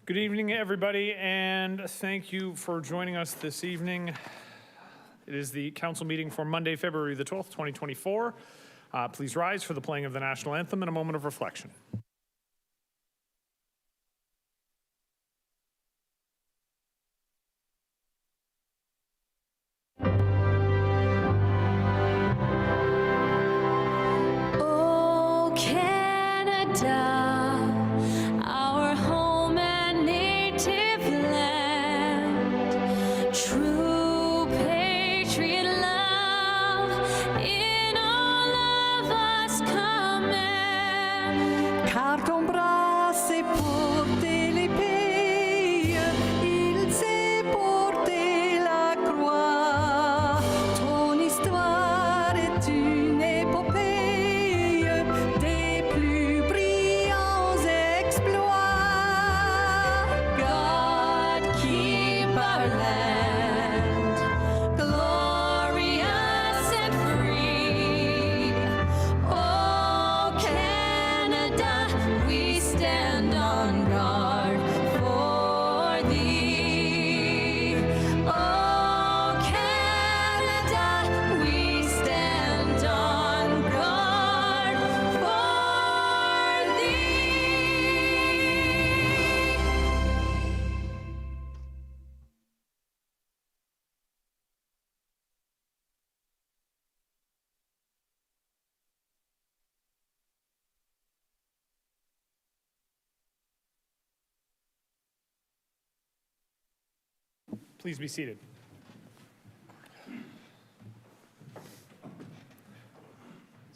Good evening, everybody, and thank you for joining us this evening. It is the council meeting for Monday, February the 12th, 2024. Please rise for the playing of the national anthem and a moment of reflection. Oh, Canada. Please be seated.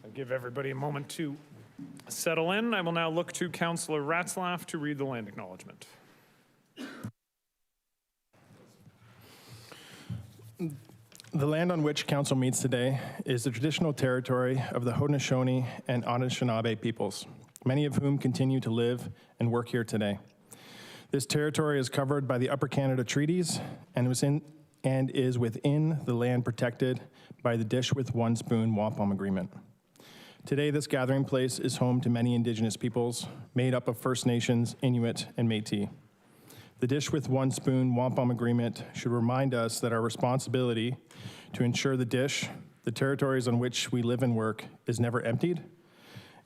So give everybody a moment to settle in. I will now look to Councillor Ratzlaff to read the land acknowledgement. The land on which council meets today is the traditional territory of the Haudenosaunee and Anishinaabe peoples, many of whom continue to live and work here today. This territory is covered by the Upper Canada Treaties and is within the land protected by the Dish with One Spoon Wampum Agreement. Today, this gathering place is home to many Indigenous peoples made up of First Nations, Inuit, and Métis. The Dish with One Spoon Wampum Agreement should remind us that our responsibility to ensure the territories on which we live and work, is never emptied,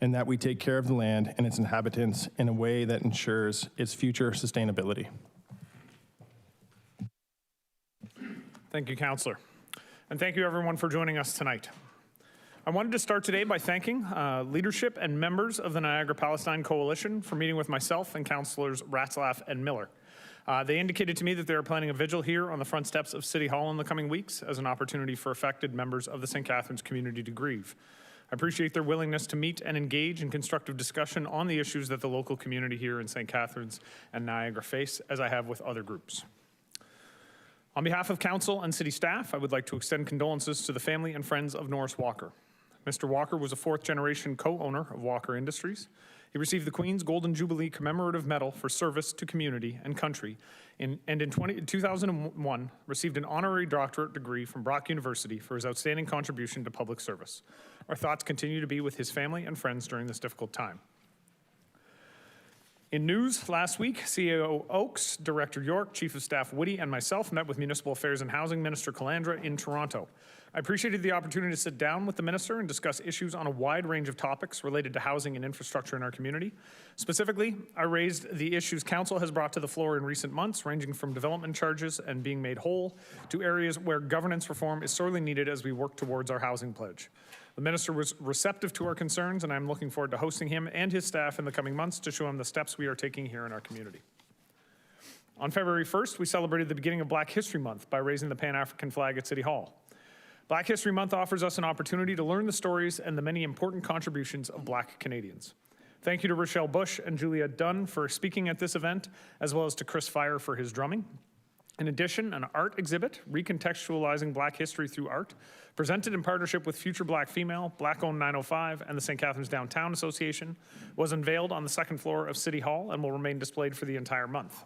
and that we take care of the land and its inhabitants in a way that ensures its future sustainability. Thank you, Councillor. And thank you, everyone, for joining us tonight. I wanted to start today by thanking leadership and members of the Niagara Palestine Coalition for meeting with myself and Councillors Ratzlaff and Miller. They indicated to me that they are planning a vigil here on the front steps of City Hall in the coming weeks as an opportunity for affected members of the St. Catharines community to grieve. I appreciate their willingness to meet and engage in constructive discussion on the issues that the local community here in St. Catharines and Niagara face, as I have with other groups. On behalf of council and city staff, I would like to extend condolences to the family and friends of Norris Walker. Mr. Walker was a fourth-generation co-owner of Walker Industries. He received the Queen's Golden Jubilee Commemorative Medal for service to community and country, and in 2001 received an honorary doctorate degree from Brock University for his outstanding contribution to public service. Our thoughts continue to be with his family and friends during this difficult time. In news, last week, CEO Oakes, Director York, Chief of Staff Woody, and myself met with Municipal Affairs and Housing Minister Calandra in Toronto. I appreciated the opportunity to sit down with the minister and discuss issues on a wide range of topics related to housing and infrastructure in our community. Specifically, I raised the issues council has brought to the floor in recent months, ranging from development charges and being made whole to areas where governance reform is sorely needed as we work towards our housing pledge. The minister was receptive to our concerns, and I'm looking forward to hosting him and his staff in the coming months to show him the steps we are taking here in our community. On February 1st, we celebrated the beginning of Black History Month by raising the Pan-African flag at City Hall. Black History Month offers us an opportunity to learn the stories and the many important contributions of Black Canadians. Thank you to Rochelle Bush and Julia Dunn for speaking at this event, as well as to Chris Fire for his drumming. In addition, an art exhibit, Recontextualizing Black History Through Art, presented in partnership with Future Black Female, Black-Owned 905, and the St. Catharines Downtown Association, was unveiled on the second floor of City Hall and will remain displayed for the entire month.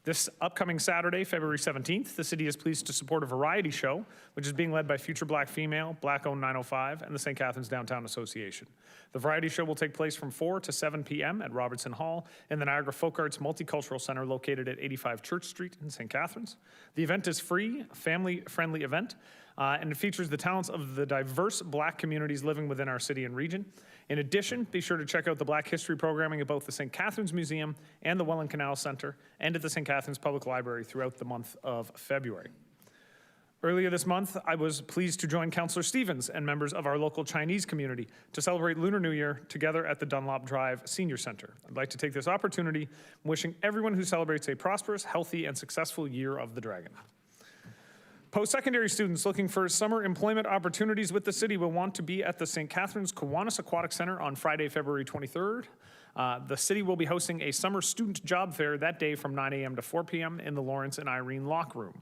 This upcoming Saturday, February 17th, the city is pleased to support a variety show, which is being led by Future Black Female, Black-Owned 905, and the St. Catharines Downtown Association. The variety show will take place from 4 to 7 p.m. at Robertson Hall in the Niagara Folk Arts Multicultural Center located at 85 Church Street in St. Catharines. The event is free, family-friendly event, and it features the talents of the diverse Black communities living within our city and region. In addition, be sure to check out the Black History programming at both the St. Catharines Museum and the Welland Canal Center and at the St. Catharines Public Library throughout the month of February. Earlier this month, I was pleased to join Councillor Stevens and members of our local Chinese community to celebrate Lunar New Year together at the Dunlop Drive Senior Center. I'd like to take this opportunity wishing everyone who celebrates a prosperous, healthy, and successful Year of the Dragon. Post-secondary students looking for summer employment opportunities with the city will want to be at the St. Catharines Kiwanis Aquatic Center on Friday, February 23rd. The city will be hosting a summer student job fair that day from 9 a.m. to 4 p.m. in the Lawrence and Irene Lock Room.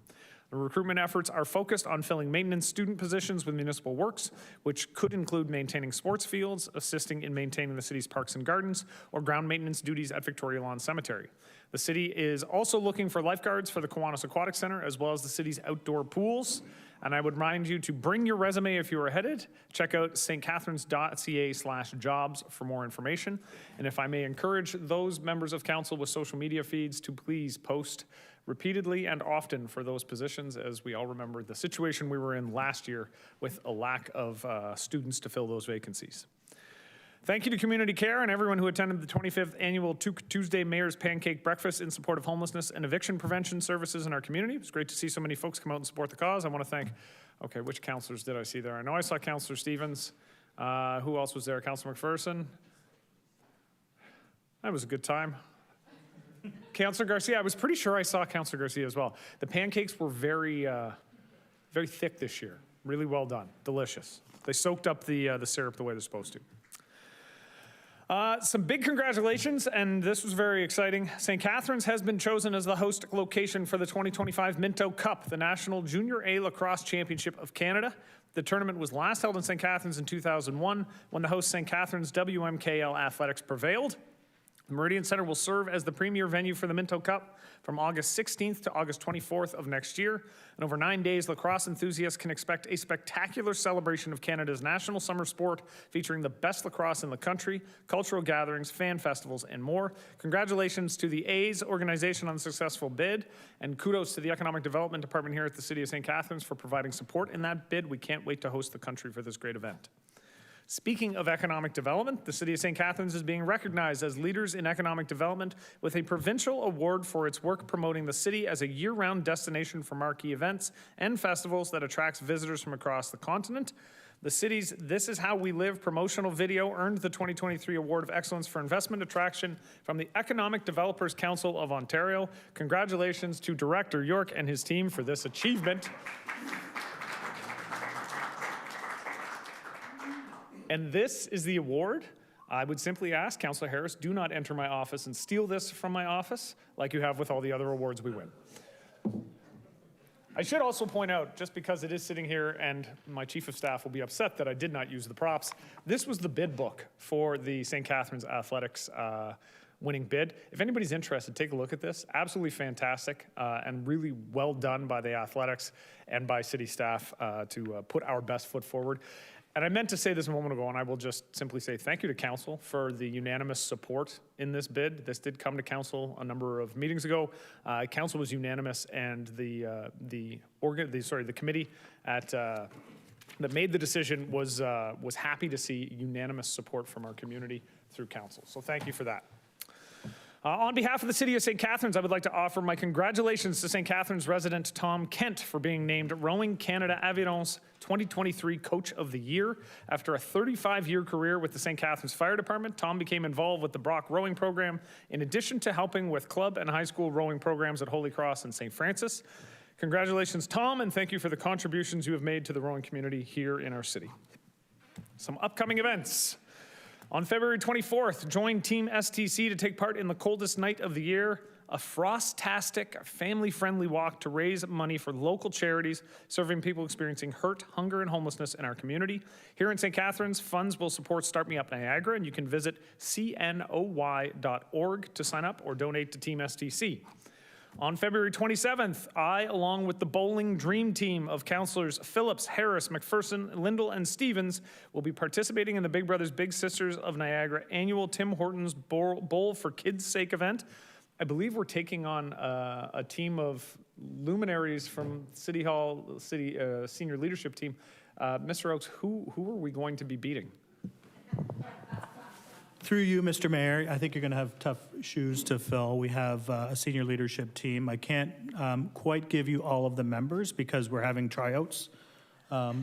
The recruitment efforts are focused on filling maintenance student positions with municipal works, which could include maintaining sports fields, assisting in maintaining the city's parks and gardens, or ground maintenance duties at Victoria Lawn Cemetery. The city is also looking for lifeguards for the Kiwanis Aquatic Center, as well as the city's outdoor pools. And I would remind you to bring your resume if you are headed. Check out stcatharines.ca/jobs for more information. And if I may encourage those members of council with social media feeds to please post repeatedly and often for those positions, as we all remember the situation we were in last year with a lack of students to fill those vacancies. Thank you to Community Care and everyone who attended the 25th Annual Tuesday Mayor's Pancake Breakfast in support of homelessness and eviction prevention services in our community. It was great to see so many folks come out and support the cause. I want to thank, okay, which councillors did I see there? I know I saw Councillor Stevens. Who else was there? Councillor McPherson. That was a good time. Councillor Garcia, I was pretty sure I saw Councillor Garcia as well. The pancakes were very thick this year. Really well done, delicious. They soaked up the syrup the way they're supposed to. Some big congratulations, and this was very exciting. St. Catharines has been chosen as the host location for the 2025 Minto Cup, the National Junior A Lacrosse Championship of Canada. The tournament was last held in St. Catharines in 2001 when the host St. Catharines WMKL Athletics prevailed. The Meridian Center will serve as the premier venue for the Minto Cup from August 16th to August 24th of next year. And over 9 days, lacrosse enthusiasts can expect a spectacular celebration of Canada's national summer sport featuring the best lacrosse in the country, cultural gatherings, fan festivals, and more. Congratulations to the A's organization on the successful bid, and kudos to the Economic Development Department here at the City of St. Catharines for providing support in that bid. We can't wait to host the country for this great event. Speaking of economic development, the City of St. Catharines is being recognized as leaders in economic development with a provincial award for its work promoting the city as a year-round destination for marquee events and festivals that attracts visitors from across the continent. The city's This Is How We Live promotional video earned the 2023 Award of Excellence for Investment Attraction from the Economic Developers Council of Ontario. Congratulations to Director York and his team for this achievement. And this is the award. I would simply ask, Councillor Harris, do not enter my office and steal this from my office like you have with all the other awards we win. I should also point out, just because it is sitting here and my chief of staff will be upset that I did not use the props, this was the bid book for the St. Catharines Athletics winning bid. If anybody's interested, take a look at this. Absolutely fantastic and really well done by the athletics and by city staff to put our best foot forward. And I meant to say this a moment ago, and I will just simply say thank you to council for the unanimous support in this bid. This did come to council a number of meetings ago. Council was unanimous, and the committee that made the decision was happy to see unanimous support from our community through council. So thank you for that. On behalf of the City of St. Catharines, I would like to offer my congratulations to St. Catharines resident Tom Kent for being named Rowing Canada Aviron's 2023 Coach of the Year. After a 35-year career with the St. Catharines Fire Department, Tom became involved with the Brock Rowing Program, in addition to helping with club and high school rowing programs at Holy Cross and St. Francis. Congratulations, Tom, and thank you for the contributions you have made to the rowing community here in our city. Some upcoming events. On February 24th, join Team STC to take part in the coldest night of the year, a frost-tastic, family-friendly walk to raise money for local charities serving people experiencing hurt, hunger, and homelessness in our community. Here in St. Catharines, funds will support Start Me Up Niagara, and you can visit cnoy.org to sign up or donate to Team STC. On February 27th, I, along with the bowling dream team of councilors Phillips, Harris, McPherson, Lindell, and Stevens, will be participating in the Big Brothers Big Sisters of Niagara annual Tim Hortons Bowl for Kids' Sake event. I believe we're taking on a team of luminaries from City Hall, senior leadership team. Mr. Oakes, who are we going to be beating? Through you, Mr. Mayor, I think you're going to have tough shoes to fill. We have a senior leadership team. I can't quite give you all of the members because we're having tryouts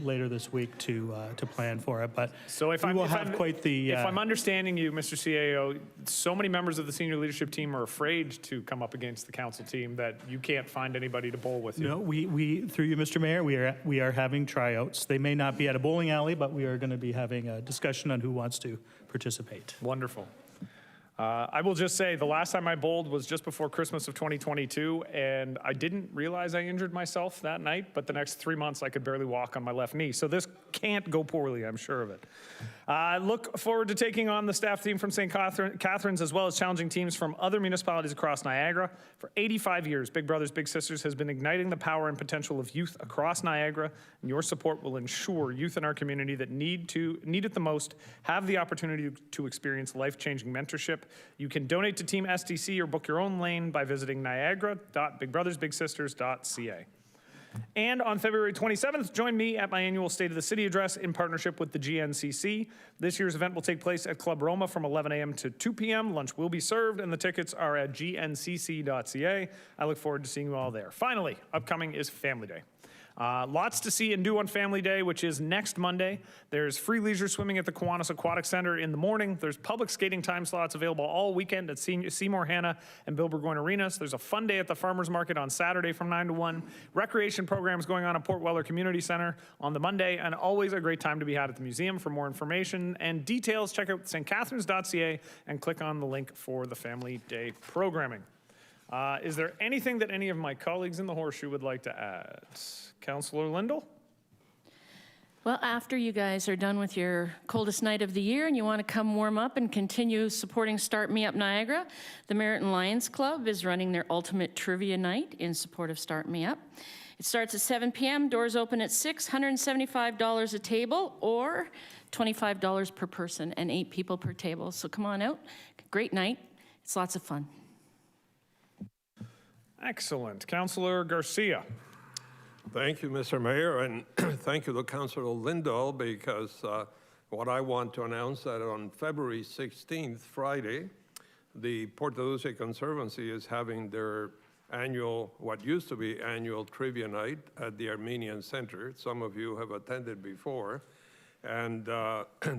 later this week to plan for it. But So if we I'm, will if have I'm, quite the. if I'm understanding you, Mr. CAO, so many members of the senior leadership team are afraid to come up against the council team that you can't find anybody to bowl with you. No, we through you, Mr. Mayor, we are having tryouts. They may not be at a bowling alley, but we are going to be having a discussion on who wants to participate. Wonderful. I will just say the last time I bowled was just before Christmas of 2022, and I didn't realize I injured myself that night, but the next 3 months I could barely walk on my left knee. So this can't go poorly, I'm sure of it. I look forward to taking on the staff team from St. Catharines, as well as challenging teams from other municipalities across Niagara. For 85 years, Big Brothers Big Sisters has been igniting the power and potential of youth across Niagara, and your support will ensure youth in our community that need it the most have the opportunity to experience life-changing mentorship. You can donate to Team STC or book your own lane by visiting niagara.bigbrothersbigsisters.ca. And on February 27th, join me at my annual State of the City address in partnership with the GNCC. This year's event will take place at Club Roma from 11 a.m. to 2 p.m. Lunch will be served, and the tickets are at gncc.ca. I look forward to seeing you all there. Finally, upcoming is Family Day. Lots to see and do on Family Day, which is next Monday. There's free leisure swimming at the Kiwanis Aquatic Center in the morning. There's public skating time slots available all weekend at Seymour Hanna and Bill Burgoyne Arenas. There's a fun day at the Farmers Market on Saturday from 9 to 1. Recreation programs going on at Port Weller Community Center on the Monday, and always a great time to be had at the museum. For more information and details, check out stcatharines.ca and click on the link for the Family Day programming. Is there anything that any of my colleagues in the horseshoe would like to add? Councillor Lindell? Well, after you guys are done with your coldest night of the year and you want to come warm up and continue supporting Start Me Up Niagara, the Meriton Lions Club is running their ultimate trivia night in support of Start Me Up. It starts at 7 p.m., doors open at 6, $175 a table, or $25 per person and 8 people per table. So come on out. Great night. It's lots of fun. Excellent. Councillor Garcia. Thank you, Mr. Mayor, and thank you to Councillor Lindell, because what I want to announce that on February 16th, Friday, the Port Lucie Conservancy is having their annual, what used to be annual trivia night at the Armenian Center. Some of you have attended before, and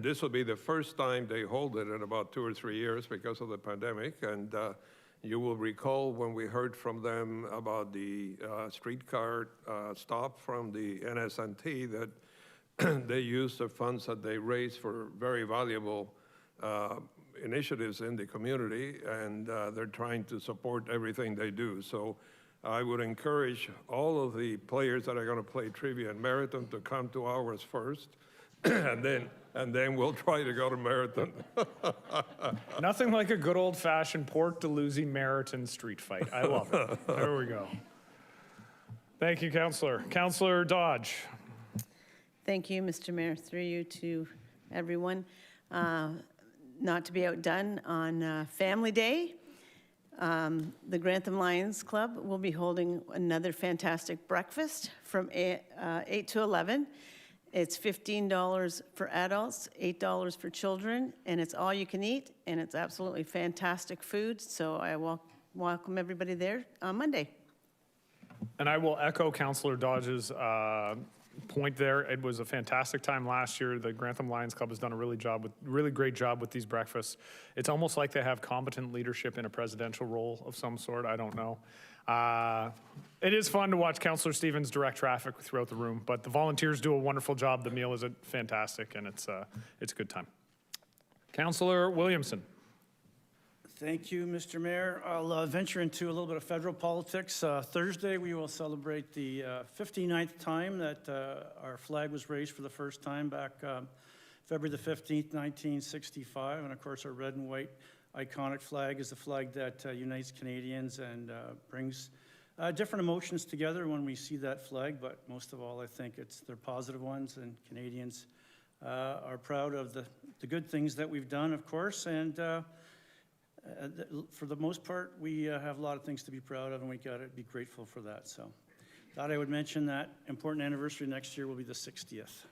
this will be the first time they hold it in about 2 or 3 years because of the pandemic. And you will recall when we heard from them about the streetcar stop from the NSNT that they used the funds that they raised for very valuable initiatives in the community, and they're trying to support everything they do. So I would encourage all of the players that are going to play trivia in Meriton to come to ours first, and then we'll try to go to Meriton. Nothing like a good old-fashioned Port Lucie Meriton street fight. I love it. There we go. Thank you, Councillor. Councillor Dodge. Thank you, Mr. Mayor. Through you to everyone. Not to be outdone on Family Day, the Grantham Lions Club will be holding another fantastic breakfast from 8 to 11. It's $15 for adults, $8 for children, and it's all you can eat, and it's absolutely fantastic food. So I welcome everybody there on Monday. And I will echo Councillor Dodge's point there. It was a fantastic time last year. The Grantham Lions Club has done a really great job with these breakfasts. It's almost like they have competent leadership in a presidential role of some sort. I don't know. It is fun to watch Councillor Stevens direct traffic throughout the room, but the volunteers do a wonderful job. The meal is fantastic, and it's a good time. Councillor Williamson. Thank you, Mr. Mayor. I'll venture into a little bit of federal politics. Thursday, we will celebrate the 59th time that our flag was raised for the first time back February the 15th, 1965. And of course, our red and white iconic flag is the flag that unites Canadians and brings different emotions together when we see that flag, but most of all, I think they're positive ones, and Canadians are proud of the good things that we've done, of course, and for the most part, we have a lot of things to be proud of, and we got to be grateful for that. So thought I would mention that important anniversary next year will be the 60th.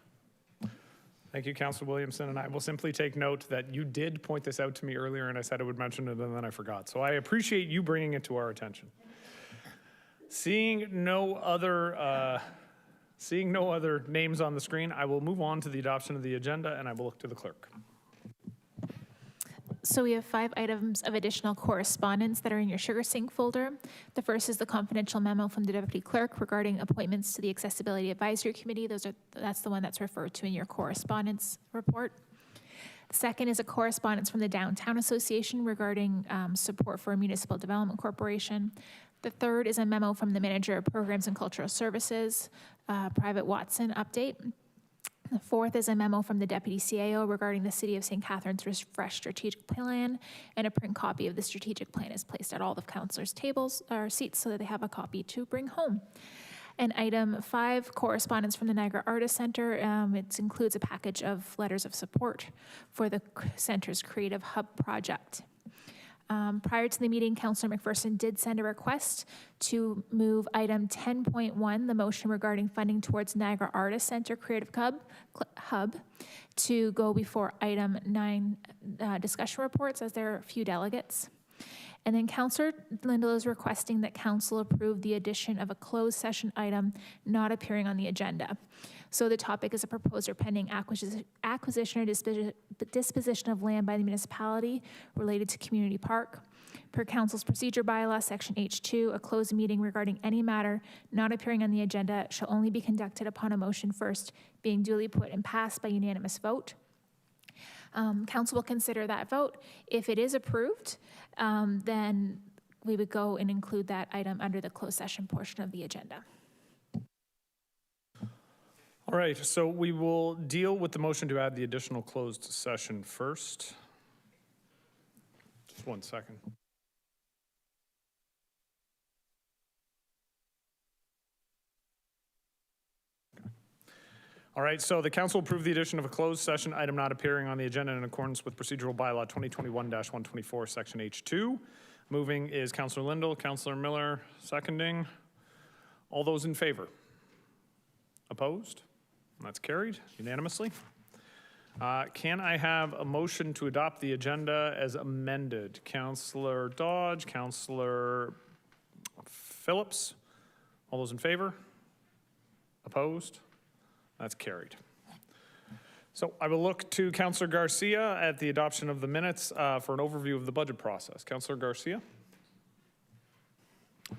Thank you, Councilor Williamson, and I will simply take note that you did point this out to me earlier, and I said I would mention it, and then I forgot. So I appreciate you bringing it to our attention. Seeing no other names on the screen, I will move on to the adoption of the agenda, and I will look to the clerk. So we have 5 items of additional correspondence that are in your sugar sync folder. The first is the confidential memo from the Deputy Clerk regarding appointments to the Accessibility Advisory Committee. That's the one that's referred to in your correspondence report. The second is a correspondence from the Downtown Association regarding support for a municipal development corporation. The third is a memo from the Manager of Programs and Cultural Services, Private Watson update. The fourth is a memo from the Deputy CAO regarding the City of St. Catharines refreshed strategic plan, and a print copy of the strategic plan is placed at all the councilors' tables or seats so that they have a copy to bring home. And item 5, correspondence from the Niagara Artist Center. It includes a package of letters of support for the center's Creative Hub project. Prior to the meeting, Councillor McPherson did send a request to move item 10.1, the motion regarding funding towards Niagara Artist Center Creative Hub, to go before item 9, discussion reports, as there are a few delegates. And then Councillor Lindell is requesting that Council approve the addition of a closed session item not appearing on the agenda. So the topic is a proposed or pending acquisition or disposition of land by the municipality related to community park. Per Council's procedure bylaw, section H2, a closed meeting regarding any matter not appearing on the agenda shall only be conducted upon a motion first being duly put and passed by unanimous vote. Council will consider that vote. If it is approved, then we would go and include that item under the closed session portion of the agenda. All right, so we will deal with the motion to add the additional closed session first. Just 1 second. All right, so the council approved the addition of a closed session item not appearing on the agenda in accordance with procedural bylaw 2021-124, section H2. Moving is Councillor Lindell, Councillor Miller, seconding. All those in favor? Opposed? That's carried unanimously. Can I have a motion to adopt the agenda as amended? Councillor Dodge, Councillor Phillips, all those in favor? Opposed? That's carried. So I will look to Councillor Garcia at the adoption of the minutes for an overview of the budget process. Councillor Garcia.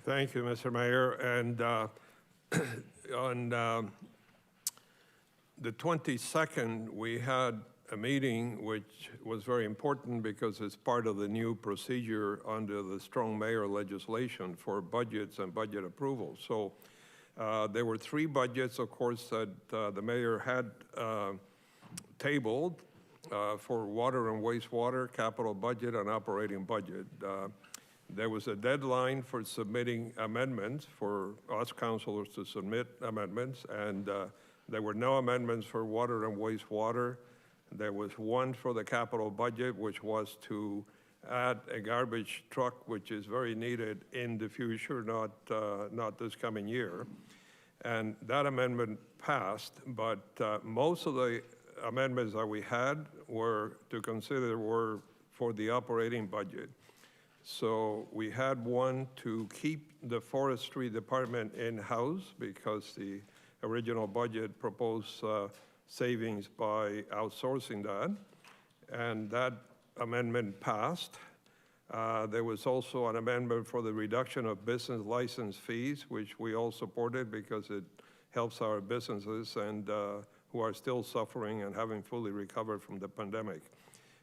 Thank you, Mr. Mayor. And on the 22nd, we had a meeting which was very important because it's part of the new procedure under the strong mayor legislation for budgets and budget approval. So there were 3 budgets, of course, that the mayor had tabled for water and wastewater, capital budget, and operating budget. There was a deadline for submitting amendments for us councilors to submit amendments, and there were no amendments for water and wastewater. There was one for the capital budget, which was to add a garbage truck, which is very needed in the future, not this coming year. And that amendment passed, but most of the amendments that we had were to consider were for the operating budget. So we had one to keep the forestry department in-house because the original budget proposed savings by outsourcing that, and that amendment passed. There was also an amendment for the reduction of business license fees, which we all supported because it helps our businesses and who are still suffering and haven't fully recovered from the pandemic.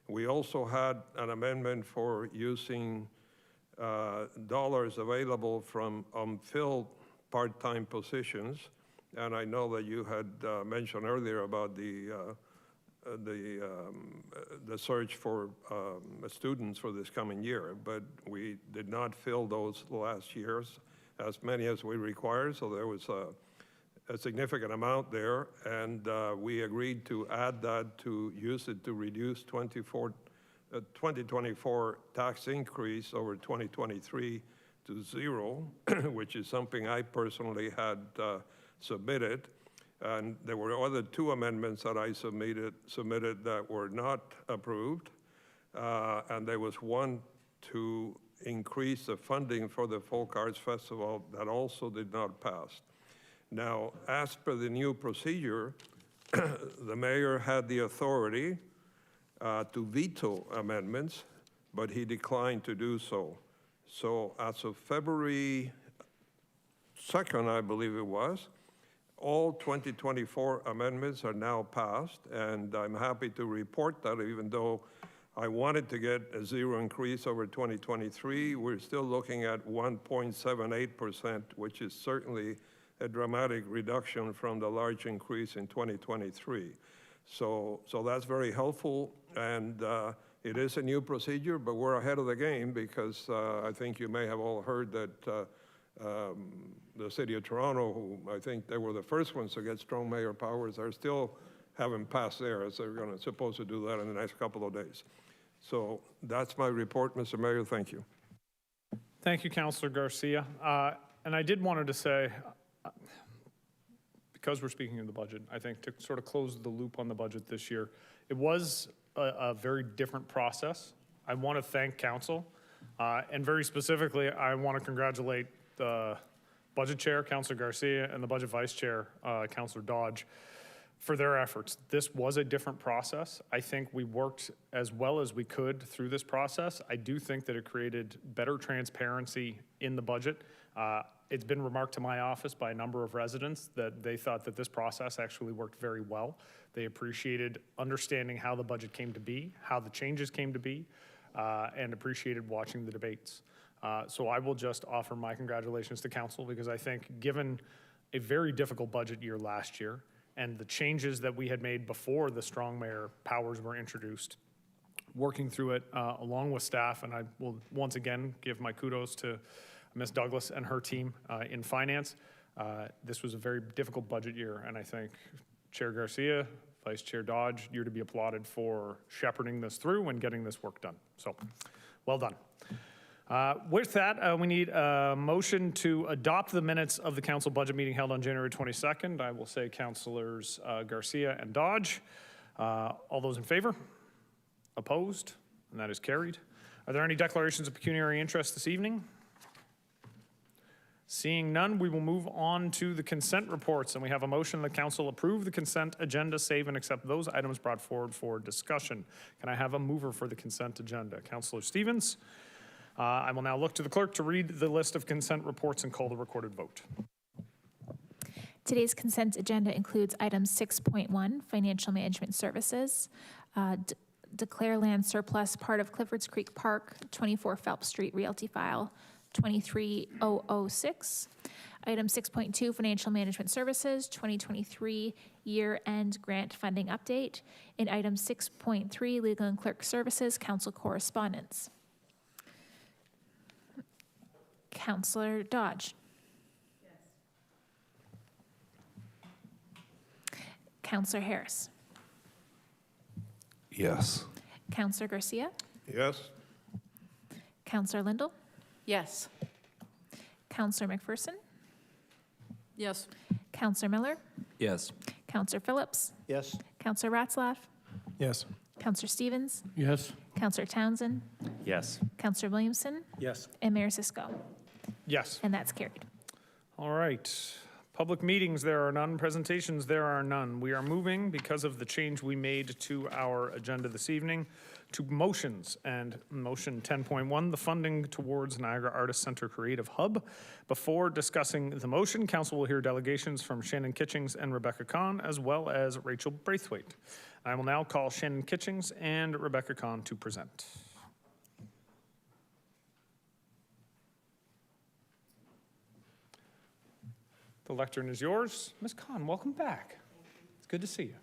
We also had an amendment for using dollars available from unfilled part-time positions. And I know that you had mentioned earlier about the search for students for this coming year, but we did not fill those last years, as many as we require, so there was a significant amount there, and we agreed to add that to use it to reduce 2024 tax increase over 2023 to zero, which is something I personally had submitted. And there were other two amendments that I submitted that were not approved. And there was one to increase the funding for the Folk Arts Festival that also did not pass. Now, as per the new procedure, the mayor had the authority to veto amendments, but he declined to do so. So as of February 2nd, I believe it was, all 2024 amendments are now passed, and I'm happy to report that even though I wanted to get a zero increase over 2023, we're still looking at 1.78%, which is certainly a dramatic reduction from the large increase in 2023. So that's very helpful, and it is a new procedure, but we're ahead of the game because I think you may have all heard that the City of Toronto, who I think they were the first ones to get strong mayor powers, are still haven't passed theirs. They're supposed to do that in the next couple of days. So that's my report, Mr. Mayor. Thank you. Thank you, Councillor Garcia. And I did wanted to say, because we're speaking of the budget, I think to sort of close the loop on the budget this year, it was a very different process. I want to thank council, and very specifically, I want to congratulate the budget chair, Councillor Garcia, and the budget vice chair, Councillor Dodge, for their efforts. This was a different process. I think we worked as well as we could through this process. I do think that it created better transparency in the budget. It's been remarked to my office by a number of residents that they thought that this process actually worked very well. They appreciated understanding how the budget came to be, how the changes came to be, and appreciated watching the debates. So I will just offer my congratulations to council because I think given a very difficult budget year last year and the changes that we had made before the strong mayor powers were introduced, working through it along with staff, and I will once again give my kudos to Ms. Douglas and her team in finance. This was a very difficult budget year, and I think Chair Garcia, Vice Chair Dodge, you're to be applauded for shepherding this through and getting this work done. So, well done. With that, we need a motion to adopt the minutes of the council budget meeting held on January 22nd. I will say Councillors Garcia and Dodge. All those in favor? Opposed? And that is carried. Are there any declarations of pecuniary interest this evening? Seeing none, we will move on to the consent reports, and we have a motion that council approve the consent agenda, save and accept those items brought forward for discussion. Can I have a mover for the consent agenda? Councillor Stevens. I will now look to the clerk to read the list of consent reports and call the recorded vote. Today's consent agenda includes item 6.1, financial management services, declare land surplus part of Cliffords Creek Park, 24 Phelps Street, Realty File 23006. Item 6.2, financial management services, 2023 year-end grant funding update. And item 6.3, legal and clerk services, council correspondence. Councillor Dodge. Yes. Councillor Harris. Yes. Councillor Garcia. Yes. Councillor Lindell. Yes. Councillor McPherson. Yes. Councillor Miller. Yes. Councillor Phillips. Yes. Councillor Ratzlaff. Yes. Councillor Stevens. Yes. Councillor Townsend. Yes. Councillor Williamson. Yes. And Mayor Cisco. Yes. And that's carried. All right. Public meetings, there are none. Presentations, there are none. We are moving, because of the change we made to our agenda this evening, to motions. And motion 10.1, the funding towards Niagara Artist Center Creative Hub. Before discussing the motion, council will hear delegations from Shannon Kitchings and Rebecca Kahn, as well as Rachel Braithwaite. I will now call Shannon Kitchings and Rebecca Kahn to present. The lectern is yours. Ms. Kahn, welcome back. It's good to see you.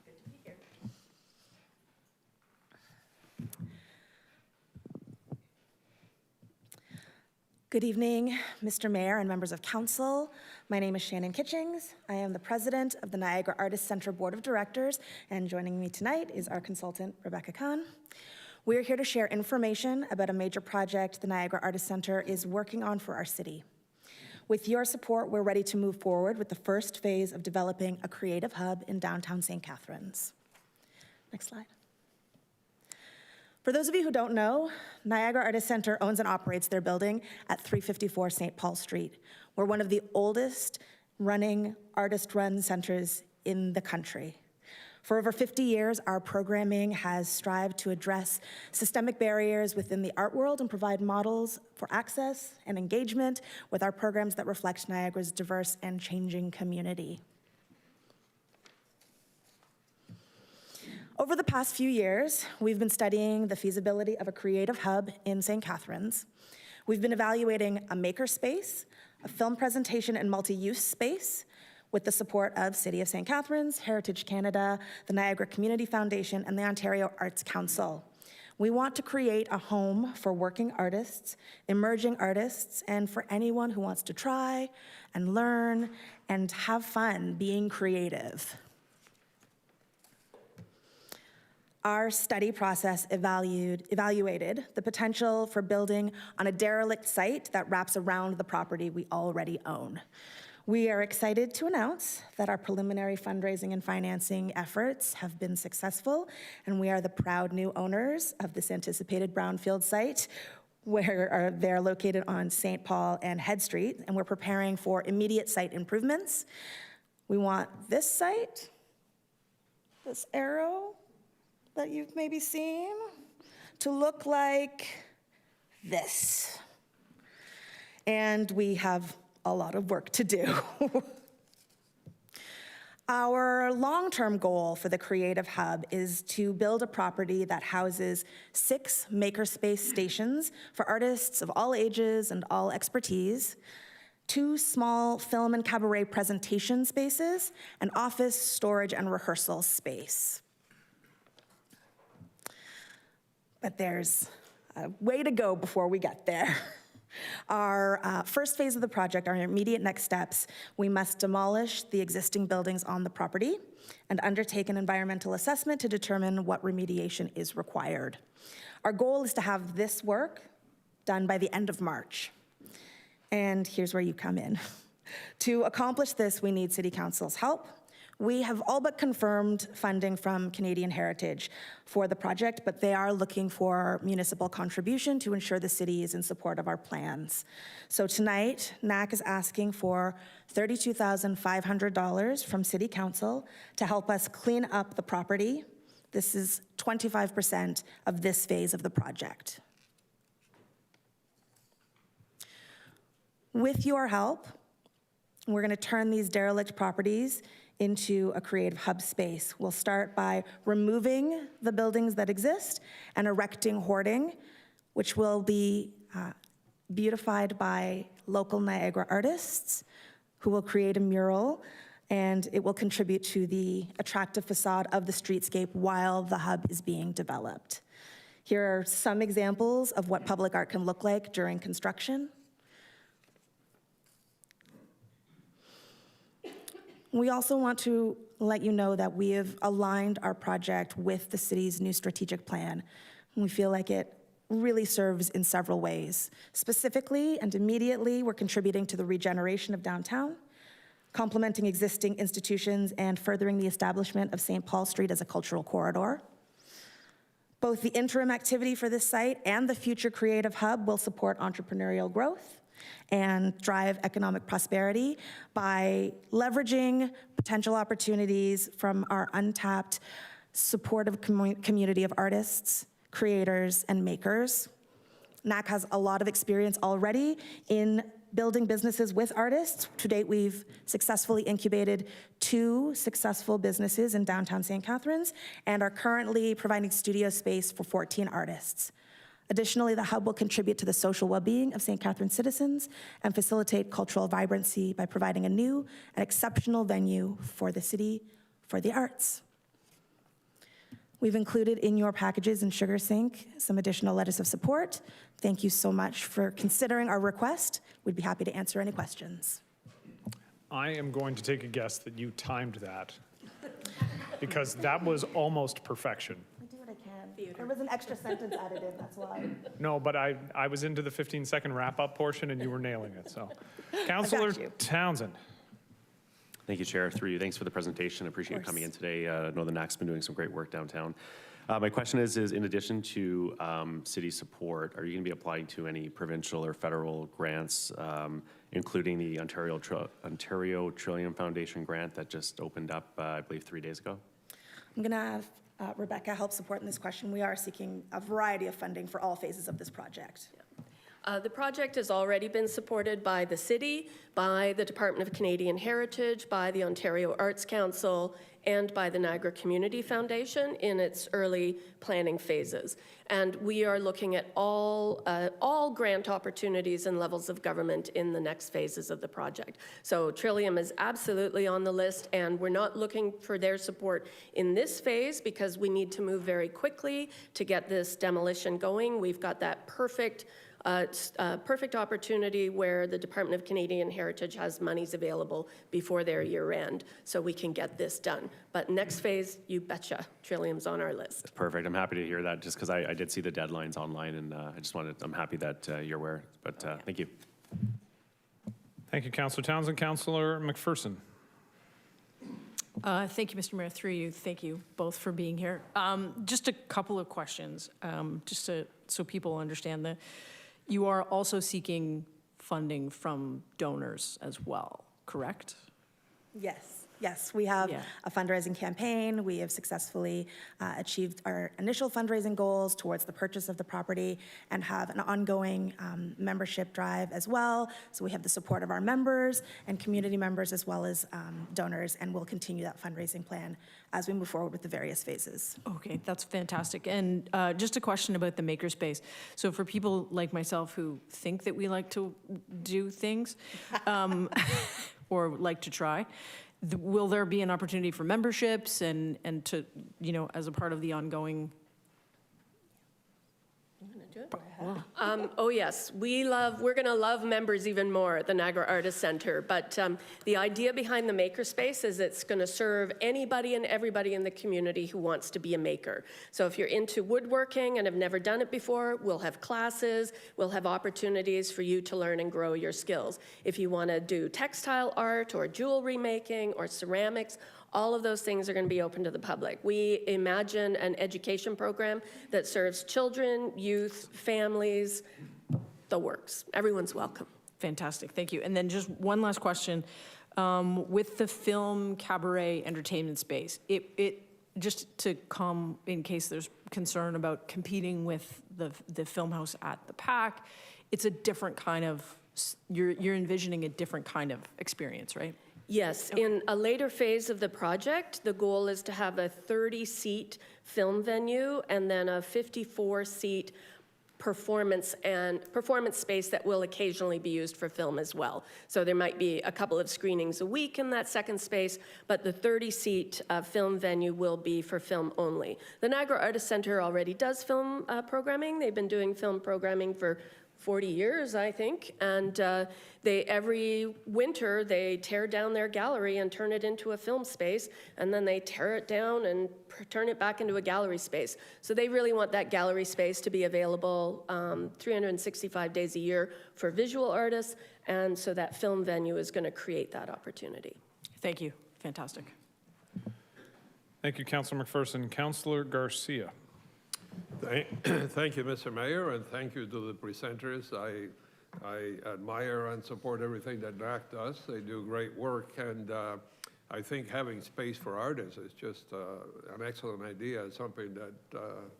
Good to be here. Good evening, Mr. Mayor and members of council. My name is Shannon Kitchings. I am the president of the Niagara Artist Center Board of Directors, and joining me tonight is our consultant, Rebecca Kahn. We are here to share information about a major project the Niagara Artist Center is working on for our city. With your support, we're ready to move forward with the first phase of developing a creative hub in downtown St. Catharines. Next slide. For those of you who don't know, Niagara Artist Center owns and operates their building at 354 St. Paul Street. We're one of the oldest running artist-run centers in the country. For over 50 years, our programming has strived to address systemic barriers within the art world and provide models for access and engagement with our programs that reflect Niagara's diverse and changing community. Over the past few years, we've been studying the feasibility of a creative hub in St. Catharines. We've been evaluating a makerspace, a film presentation and multi-use space with the support of City of St. Catharines, Heritage Canada, the Niagara Community Foundation, and the Ontario Arts Council. We want to create a home for working artists, emerging artists, and for anyone who wants to try and learn and have fun being creative. Our study process evaluated the potential for building on a derelict site that wraps around the property we already own. We are excited to announce that our preliminary fundraising and financing efforts have been successful, and we are the proud new owners of this anticipated brownfield site, where they're located on St. Paul and Head Street, and we're preparing for immediate site improvements. We want this site, this arrow that you've maybe seen, to look like this. And we have a lot of work to do. Our long-term goal for the Creative Hub is to build a property that houses 6 makerspace stations for artists of all ages and all expertise, 2 small film and cabaret presentation spaces, an office, storage, and rehearsal space. But there's a way to go before we get there. Our first phase of the project, our immediate next steps, we must demolish the existing buildings on the property and undertake an environmental assessment to determine what remediation is required. Our goal is to have this work done by the end of March. And here's where you come in. To accomplish this, we need City Council's help. We have all but confirmed funding from Canadian Heritage for the project, but they are looking for municipal contribution to ensure the city is in support of our plans. So tonight, NAC is asking for $32,500 from City Council to help us clean up the property. This is 25% of this phase of the project. With your help, we're going to turn these derelict properties into a creative hub space. We'll start by removing the buildings that exist and erecting hoarding, which will be beautified by local Niagara artists who will create a mural, and it will contribute to the attractive facade of the streetscape while the hub is being developed. Here are some examples of what public art can look like during construction. We also want to let you know that we have aligned our project with the city's new strategic plan. We feel like it really serves in several ways. Specifically and immediately, we're contributing to the regeneration of downtown, complementing existing institutions, and furthering the establishment of St. Paul Street as a cultural corridor. Both the interim activity for this site and the future creative hub will support entrepreneurial growth and drive economic prosperity by leveraging potential opportunities from our untapped supportive community of artists, creators, and makers. NAC has a lot of experience already in building businesses with artists. To date, we've successfully incubated 2 successful businesses in downtown St. Catharines and are currently providing studio space for 14 artists. Additionally, the hub will contribute to the social well-being of St. Catharines citizens and facilitate cultural vibrancy by providing a new and exceptional venue for the city for the arts. We've included in your packages in Sugar Sink some additional letters of support. Thank you so much for considering our request. We'd be happy to answer any questions. I am going to take a guess that you timed that because that was almost perfection. I do what I can. There was an extra sentence added in, that's why. No, but I was into the 15-second wrap-up portion and you were nailing it, so. Councillor you. Townsend. Thank you, Chair. Through you, thanks for the presentation. I appreciate you coming in today. I know the NAC's been doing some great work downtown. My question is in addition to city support, are you going to be applying to any provincial or federal grants, including the Ontario Trillium Foundation grant that just opened up, I believe, 3 days ago? I'm going to have Rebecca help support in this question. We are seeking a variety of funding for all phases of this project. The project has already been supported by the city, by the Department of Canadian Heritage, by the Ontario Arts Council, and by the Niagara Community Foundation in its early planning phases. And we are looking at all grant opportunities and levels of government in the next phases of the project. So Trillium is absolutely on the list, and we're not looking for their support in this phase because we need to move very quickly to get this demolition going. We've got that perfect opportunity where the Department of Canadian Heritage has monies available before their year end, so we can get this done. But next phase, you betcha, Trillium's on our list. Perfect. I'm happy to hear that just because I did see the deadlines online and I'm happy that you're aware, but thank you. Thank you, Councillor Townsend. Councillor McPherson. Thank you, Mr. Mayor. Through you, thank you both for being here. Just a couple of questions, so people understand you are also seeking funding from donors as well, correct? Yes, we have a fundraising campaign. We have successfully achieved our initial fundraising goals towards the purchase of the property and have an ongoing membership drive as well. So we have the support of our members and community members as well as donors, and we'll continue that fundraising plan as we move forward with the various phases. Okay, that's fantastic. And just a question about the makerspace. So for people like myself who think that we like to do things or like to try, will there be an opportunity for memberships and to, as a part of the ongoing? You want to do it? Oh yes, we're going to love members even more at the Niagara Artist Center, but the idea behind the makerspace is it's going to serve anybody and everybody in the community who wants to be a maker. So if you're into woodworking and have never done it before, we'll have classes, we'll have opportunities for you to learn and grow your skills. If you want to do textile art or jewelry making or ceramics, all of those things are going to be open to the public. We imagine an education program that serves children, youth, families, the works. Everyone's welcome. Fantastic, thank you. And then just one last question. With the film cabaret entertainment space, it just to come in case there's concern about competing with the film house at the PAC, it's a different kind of, you're envisioning a different kind of experience, right? Yes, in a later phase of the project, the goal is to have a 30-seat film venue and then a 54-seat performance space that will occasionally be used for film as well. So there might be a couple of screenings a week in that second space, but the 30-seat film venue will be for film only. The Niagara Artist Center already does film programming. They've been doing film programming for 40 years, I think, and every winter they tear down their gallery and turn it into a film space, and then they tear it down and turn it back into a gallery space. So they really want that gallery space to be available 365 days a year for visual artists, and so that film venue is going to create that opportunity. Thank you. Fantastic. Thank you, Councillor McPherson. Councillor Garcia. Thank you, Mr. Mayor, and thank you to the presenters. I admire and support everything that NAC does. They do great work, and I think having space for artists is just an excellent idea. It's something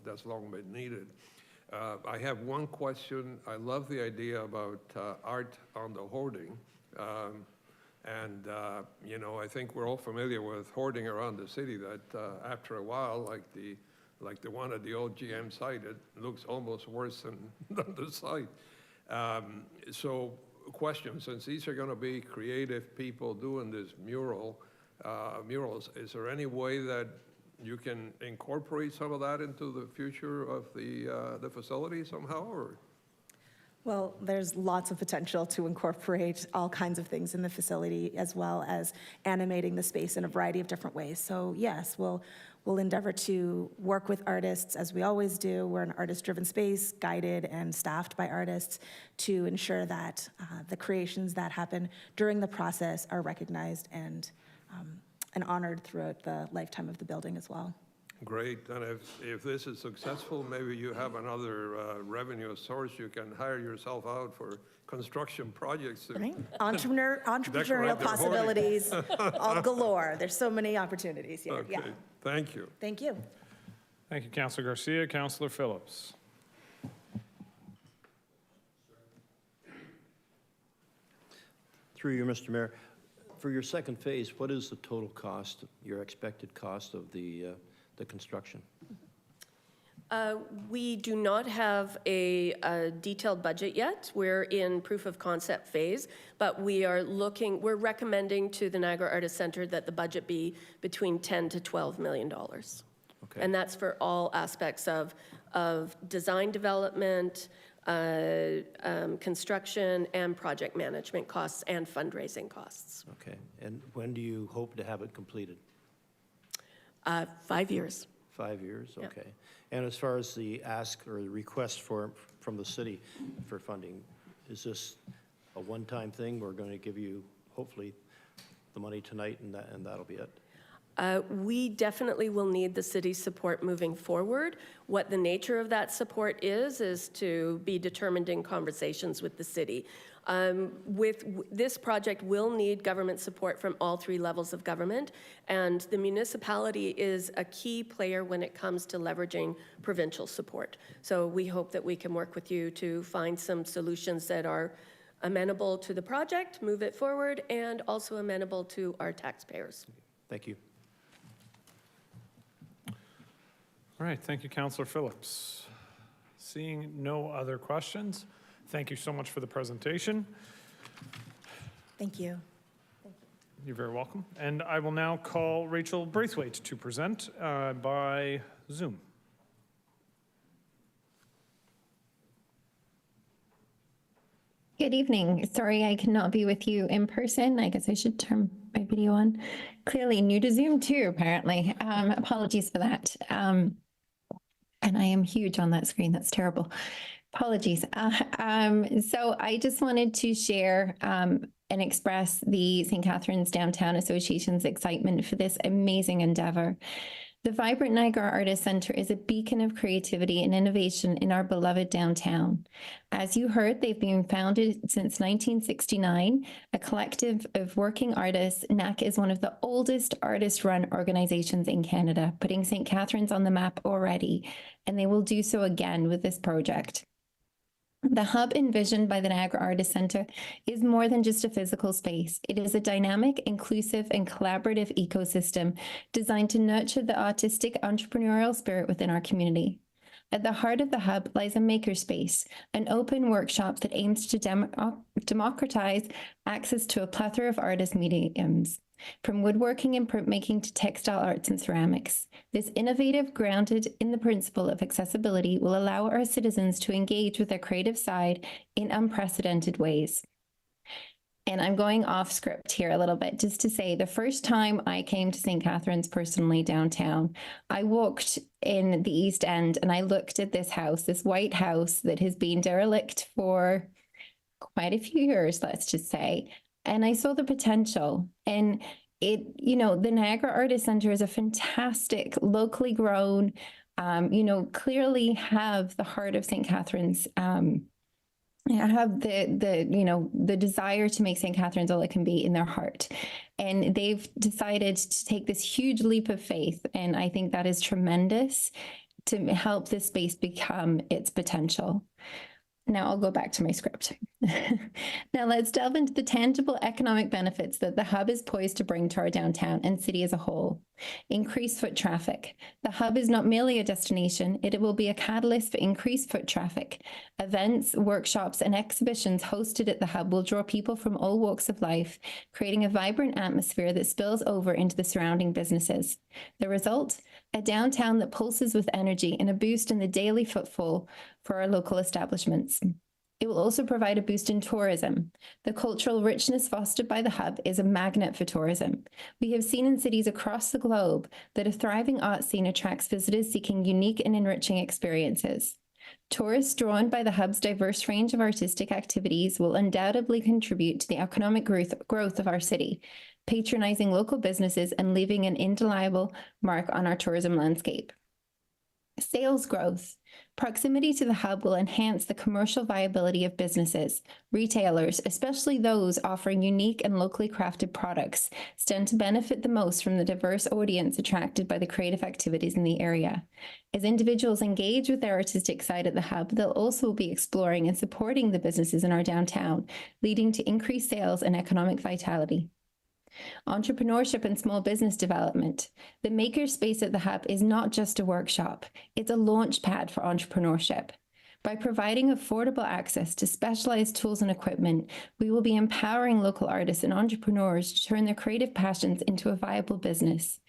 that's long been needed. I have one question. I love the idea about art on the hoarding. I think we're all familiar with hoarding around the city that after a while, like the one at the old GM site, it looks almost worse than the site. So question, since these are going to be creative people doing this murals, is there any way that you can incorporate some of that into the future of the facility somehow, or? Well, there's lots of potential to incorporate all kinds of things in the facility, as well as animating the space in a variety of different ways. So yes, we'll endeavor to work with artists, as we always do. We're an artist-driven space, guided and staffed by artists, to ensure that the creations that happen during the process are recognized and honored throughout the lifetime of the building as well. Great, and if this is successful, maybe you have another revenue source. You can hire yourself out for construction projects. Right? Entrepreneurial possibilities all galore. There's so many opportunities here. Okay, Yeah. thank you. Thank you. Thank you, Councilor Garcia. Councilor Phillips. Through you, Mr. Mayor, for your second phase, what is the total cost, your expected cost of the construction? We do not have a detailed budget yet. We're in proof of concept phase, but we're recommending to the Niagara Artist Center that the budget be between $10 to $12 million. Okay. And that's for all aspects of design development, construction, and project management costs and fundraising costs. Okay, and when do you hope to have it completed? 5 years. 5 years, Yeah. okay. And as far as the ask or the request from the city for funding, is this a one-time thing? We're going to give you, hopefully, the money tonight and that'll be it? We definitely will need the city's support moving forward. What the nature of that support is to be determined in conversations with the city. This project will need government support from all 3 levels of government, and the municipality is a key player when it comes to leveraging provincial support. So we hope that we can work with you to find some solutions that are amenable to the project, move it forward, and also amenable to our taxpayers. Thank you. All right, thank you, Councilor Phillips. Seeing no other questions, thank you so much for the presentation. Thank you. You're very welcome. And I will now call Rachel Braithwaite to present by Zoom. Good evening. Sorry I cannot be with you in person. I guess I should turn my video on. Clearly new to Zoom too, apparently. Apologies for that. And I am huge on that screen. That's terrible. Apologies. So I just wanted to share and express the St. Catharines Downtown Association's excitement for this amazing endeavor. The vibrant Niagara Artist Center is a beacon of creativity and innovation in our beloved downtown. As you heard, they've been founded since 1969, a collective of working artists. NAC is one of the oldest artist-run organizations in Canada, putting St. Catharines on the map already, and they will do so again with this project. The hub envisioned by the Niagara Artist Center is more than just a physical space. It is a dynamic, inclusive, and collaborative ecosystem designed to nurture the artistic entrepreneurial spirit within our community. At the heart of the hub lies a makerspace, an open workshop that aims to democratize access to a plethora of artist mediums, from woodworking and printmaking to textile arts and ceramics. This innovative, grounded in the principle of accessibility, will allow our citizens to engage with their creative side in unprecedented ways. And I'm going off script here a little bit, just to say the first time I came to St. Catharines personally downtown, I walked in the East End and I looked at this house, this white house that has been derelict for quite a few years, let's just say. And I saw the potential. And it, you know, the Niagara Artist Center is a fantastic, locally grown, clearly have the heart of St. Catharines, have the desire to make St. Catharines all it can be in their heart. And they've decided to take this huge leap of faith. And I think that is tremendous to help this space become its potential. Now I'll go back to my script. Now let's delve into the tangible economic benefits that the hub is poised to bring to our downtown and city as a whole. Increased foot traffic. The hub is not merely a destination, it will be a catalyst for increased foot traffic. Events, workshops, and exhibitions hosted at the hub will draw people from all walks of life, creating a vibrant atmosphere that spills over into the surrounding businesses. The result? a downtown that pulses with energy and a boost in the daily footfall for our local establishments. It will also provide a boost in tourism. The cultural richness fostered by the hub is a magnet for tourism. We have seen in cities across the globe that a thriving art scene attracts visitors seeking unique and enriching experiences. Tourists drawn by the hub's diverse range of artistic activities will undoubtedly contribute to the economic growth of our city, patronizing local businesses and leaving an indelible mark on our tourism landscape. Sales growth. Proximity to the hub will enhance the commercial viability of businesses. Retailers, especially those offering unique and locally crafted products, stand to benefit the most from the diverse audience attracted by the creative activities in the area. As individuals engage with their artistic side at the hub, they'll also be exploring and supporting the businesses in our downtown, leading to increased sales and economic vitality. Entrepreneurship and small business development. The makerspace at the hub is not just a workshop, it's a launch pad for entrepreneurship. By providing affordable access to specialized tools and equipment, we will be empowering local artists and entrepreneurs to turn their creative passions into a viable business.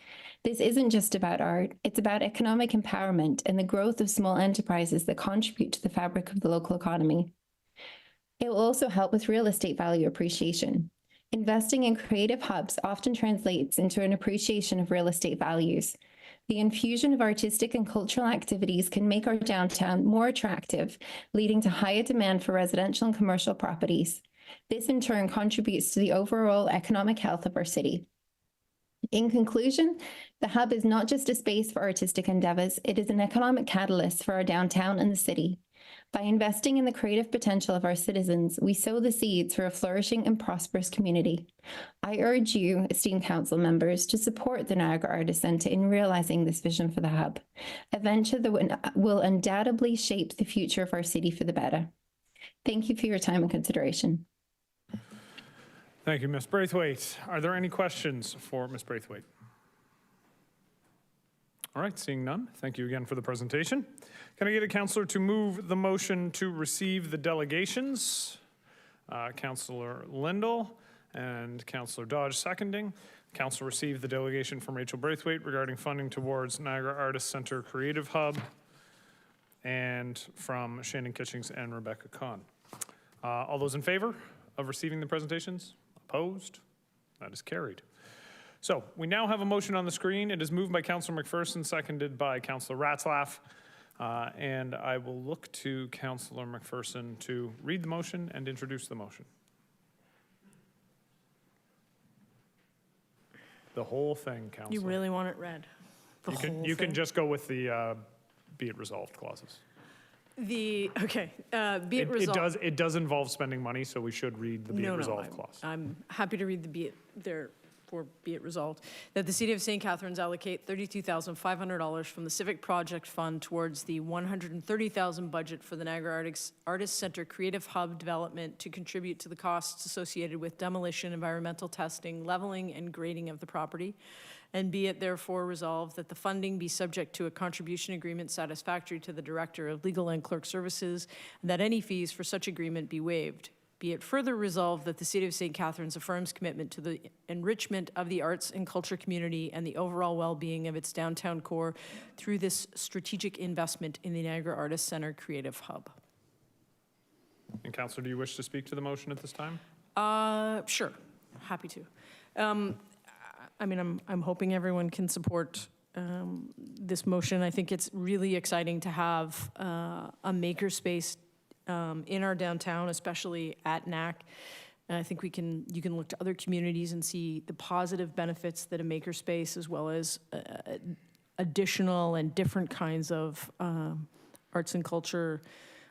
This isn't just about art, it's about economic empowerment and the growth of small enterprises that contribute to the fabric of the local economy. It will also help with real estate value appreciation. Investing in creative hubs often translates into an appreciation of real estate values. The infusion of artistic and cultural activities can make our downtown more attractive, leading to higher demand for residential and commercial properties. This in turn contributes to the overall economic health of our city. In conclusion, the hub is not just a space for artistic endeavors, it is an economic catalyst for our downtown and the city. By investing in the creative potential of our citizens, we sow the seeds for a flourishing and prosperous community. I urge you, esteemed council members, to support the Niagara Artist Center in realizing this vision for the hub, a venture that will undoubtedly shape the future of our city for the better. Thank you for your time and consideration. Thank you, Ms. Braithwaite. Are there any questions for Ms. Braithwaite? All right, seeing none, thank you again for the presentation. Can I get a councillor to move the motion to receive the delegations? Councillor Lindell and Councillor Dodge seconding. Council received the delegation from Rachel Braithwaite regarding funding towards Niagara Artist Center Creative Hub, and from Shannon Kitchings and Rebecca Kahn. All those in favor of receiving the presentations? Opposed? That is carried. So we now have a motion on the screen. It is moved by Councillor McPherson, seconded by Councillor Ratzlaff. And I will look to Councillor McPherson to read the motion and introduce the motion. The whole thing, Councillor. You really want it read? You can just go with the be it resolved clauses. Be it resolved. It does involve spending money, so we should read the be it resolved clause. I'm happy to read the be it resolved, that the City of St. Catharines allocate $32,500 from the Civic Project Fund towards the $130,000 budget for the Niagara Artist Center Creative Hub development to contribute to the costs associated with demolition, environmental testing, leveling, and grading of the property. And be it therefore resolved that the funding be subject to a contribution agreement satisfactory to the Director of Legal and Clerk Services, and that any fees for such agreement be waived. Be it further resolved that the City of St. Catharines affirms commitment to the enrichment of the arts and culture community and the overall well-being of its downtown core through this strategic investment in the Niagara Artist Center Creative Hub. And Councillor, do you wish to speak to the motion at this time? Sure, happy to. I'm hoping everyone can support this motion. I think it's really exciting to have a makerspace in our downtown, especially at NAC. And I think you can look to other communities and see the positive benefits that a makerspace, as well as additional and different kinds of arts and culture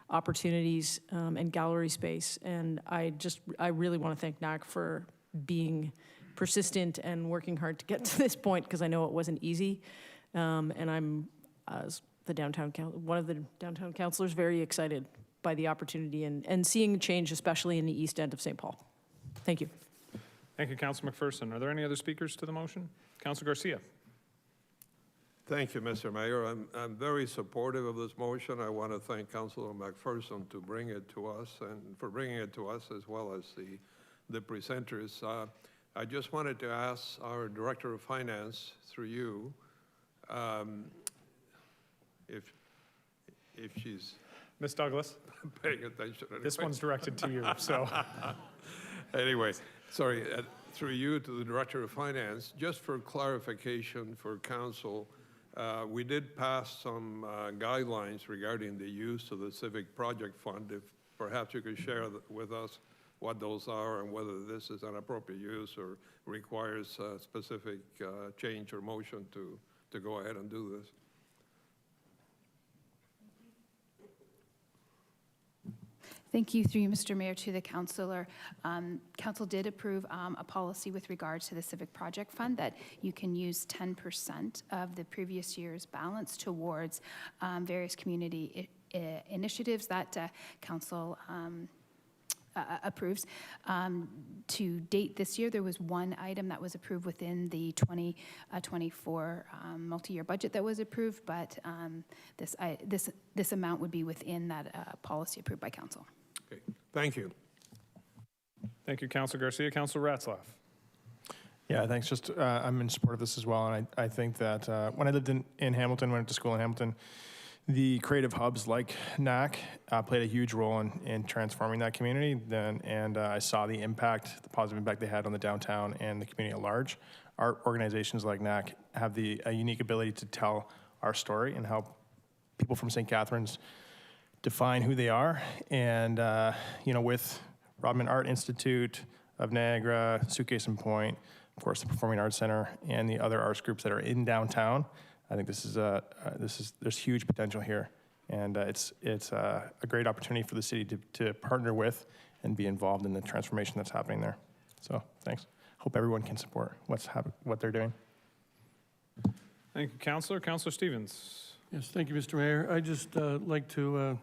opportunities and gallery space. And I really want to thank NAC for being persistent and working hard to get to this point, because I know it wasn't easy. And I'm, as one of the downtown councilors, very excited by the opportunity and seeing change, especially in the east end of St. Paul. Thank you. Thank you, Councillor McPherson. Are there any other speakers to the motion? Councillor Garcia. Thank you, Mr. Mayor. I'm very supportive of this motion. I want to thank Councillor McPherson to bring it to us, and for bringing it to us, as well as the presenters. I just wanted to ask our Director of Finance, through you, if she's Ms. Douglas, paying attention. this one's directed to you, so. Anyway, sorry, through you to the Director of Finance, just for clarification for council, we did pass some guidelines regarding the use of the Civic Project Fund. If perhaps you could share with us what those are and whether this is an appropriate use or requires a specific change or motion to go ahead and do this. Thank you, through you, Mr. Mayor, to the councillor. Council did approve a policy with regards to the Civic Project Fund that you can use 10% of the previous year's balance towards various community initiatives that council approves. To date this year, there was one item that was approved within the 2024 multi-year budget that was approved, but this amount would be within that policy approved by council. Okay, thank you. Thank you, Councilor Garcia. Councilor Ratzlaff. Yeah, thanks. Just, I'm in support of this as well, and I think that when I lived in Hamilton, went to school in Hamilton, the creative hubs like NAC played a huge role in transforming that community. And I saw the impact, the positive impact they had on the downtown and the community at large. Art organizations like NAC have a unique ability to tell our story and help people from St. Catharines define who they are. And with Rodman Art Institute of Niagara, Suitcase and Point, of course, the Performing Arts Center, and the other arts groups that are in downtown, I think there's huge potential here, and it's a great opportunity for the city to partner with and be involved in the transformation that's happening there. So thanks. Hope everyone can support what they're doing. Thank you, Councilor. Councilor Stevens. Yes, thank you, Mr. Mayor. I just like to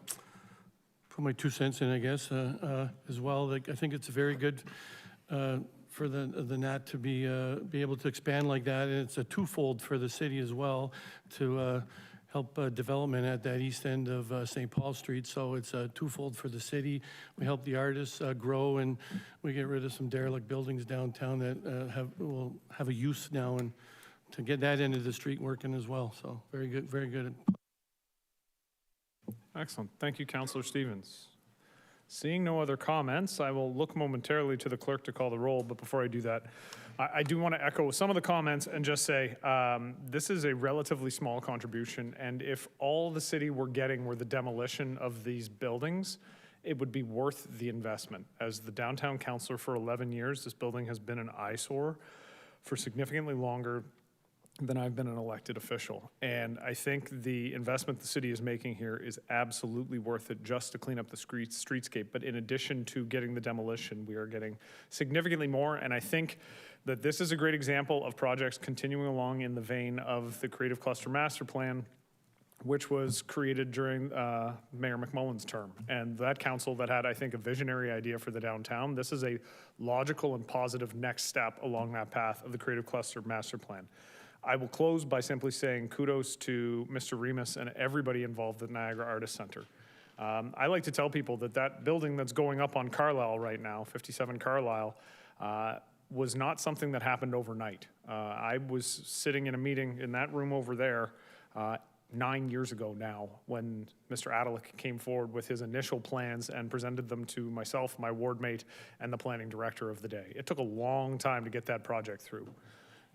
put my 2 cents in, I guess, as well. Like, I think it's very good for the NAT to be able to expand like that, and it's a twofold for the city as well to help development at that east end of St. Paul Street. So it's a twofold for the city. We help the artists grow, and we get rid of some derelict buildings downtown that will have a use now, and to get that end of the street working as well. So very good, very good. Excellent. Thank you, Councilor Stevens. Seeing no other comments, I will look momentarily to the clerk to call the roll, but before I do that, I do want to echo some of the comments and just say this is a relatively small contribution, and if all the city were getting were the demolition of these buildings, it would be worth the investment. As the downtown councilor for 11 years, this building has been an eyesore for significantly longer than I've been an elected official. And I think the investment the city is making here is absolutely worth it just to clean up the streetscape. But in addition to getting the demolition, we are getting significantly more. And I think that this is a great example of projects continuing along in the vein of the Creative Cluster Master Plan, which was created during Mayor McMullen's term. And that council that had, I think, a visionary idea for the downtown, this is a logical and positive next step along that path of the Creative Cluster Master Plan. I will close by simply saying kudos to Mr. Remus and everybody involved at Niagara Artist Center. I like to tell people that that building that's going up on Carlisle right now, 57 Carlisle, was not something that happened overnight. I was sitting in a meeting in that room over there 9 years ago now when Mr. Adelick came forward with his initial plans and presented them to myself, my ward mate, and the planning director of the day. It took a long time to get that project through.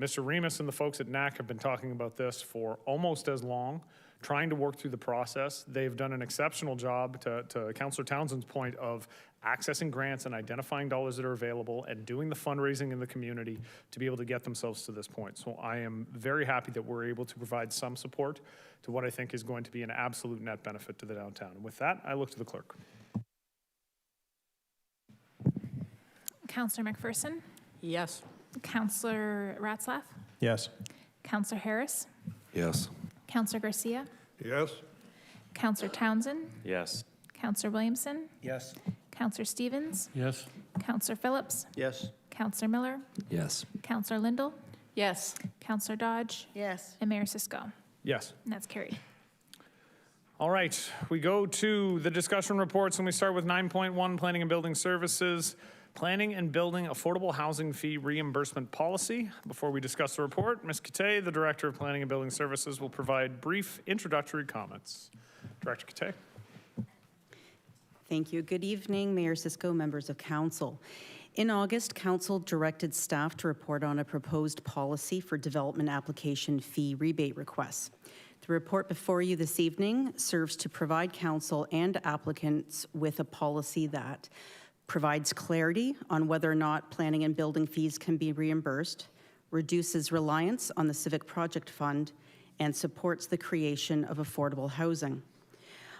Mr. Remus and the folks at NAC have been talking about this for almost as long, trying to work through the process. They've done an exceptional job, to Councillor Townsend's point, of accessing grants and identifying dollars that are available and doing the fundraising in the community to be able to get themselves to this point. So I am very happy that we're able to provide some support to what I think is going to be an absolute net benefit to the downtown. And with that, I look to the clerk. Councillor McPherson? Yes. Councillor Ratzlaff? Yes. Councillor Harris? Yes. Councillor Garcia? Yes. Councillor Townsend? Yes. Councillor Williamson? Yes. Councillor Stevens? Yes. Councillor Phillips? Yes. Councillor Miller? Yes. Councillor Lindell? Yes. Councillor Dodge? Yes. And Mayor Cisco? Yes. And that's carried. All right, we go to the discussion reports, and we start with 9.1, Planning and Building Services. Planning and Building Affordable Housing Fee Reimbursement Policy. Before we discuss the report, Ms. Kate, the Director of Planning and Building Services, will provide brief introductory comments. Director Kate. Thank you. Good evening, Mayor Cisco, members of council. In August, council directed staff to report on a proposed policy for development application fee rebate requests. The report before you this evening serves to provide council and applicants with a policy that provides clarity on whether or not planning and building fees can be reimbursed, reduces reliance on the Civic Project Fund, and supports the creation of affordable housing.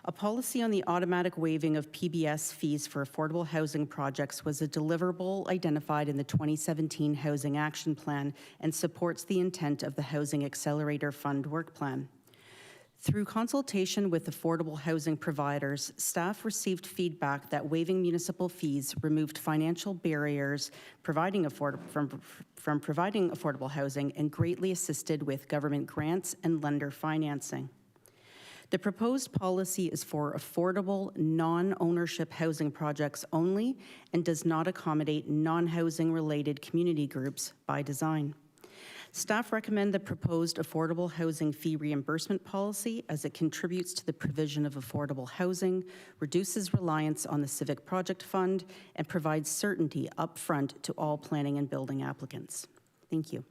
A policy on the automatic waiving of PBS fees for affordable housing projects was a deliverable identified in the 2017 Housing Action Plan and supports the intent of the Housing Accelerator Fund work plan. Through consultation with affordable housing providers, staff received feedback that waiving municipal fees removed financial barriers from providing affordable housing and greatly assisted with government grants and lender financing. The proposed policy is for affordable, non-ownership housing projects only and does not accommodate non-housing related community groups by design. Staff recommend the proposed affordable housing fee reimbursement policy as it contributes to the provision of affordable housing, reduces reliance on the Civic Project Fund, and provides certainty upfront to all planning and building applicants. Thank you.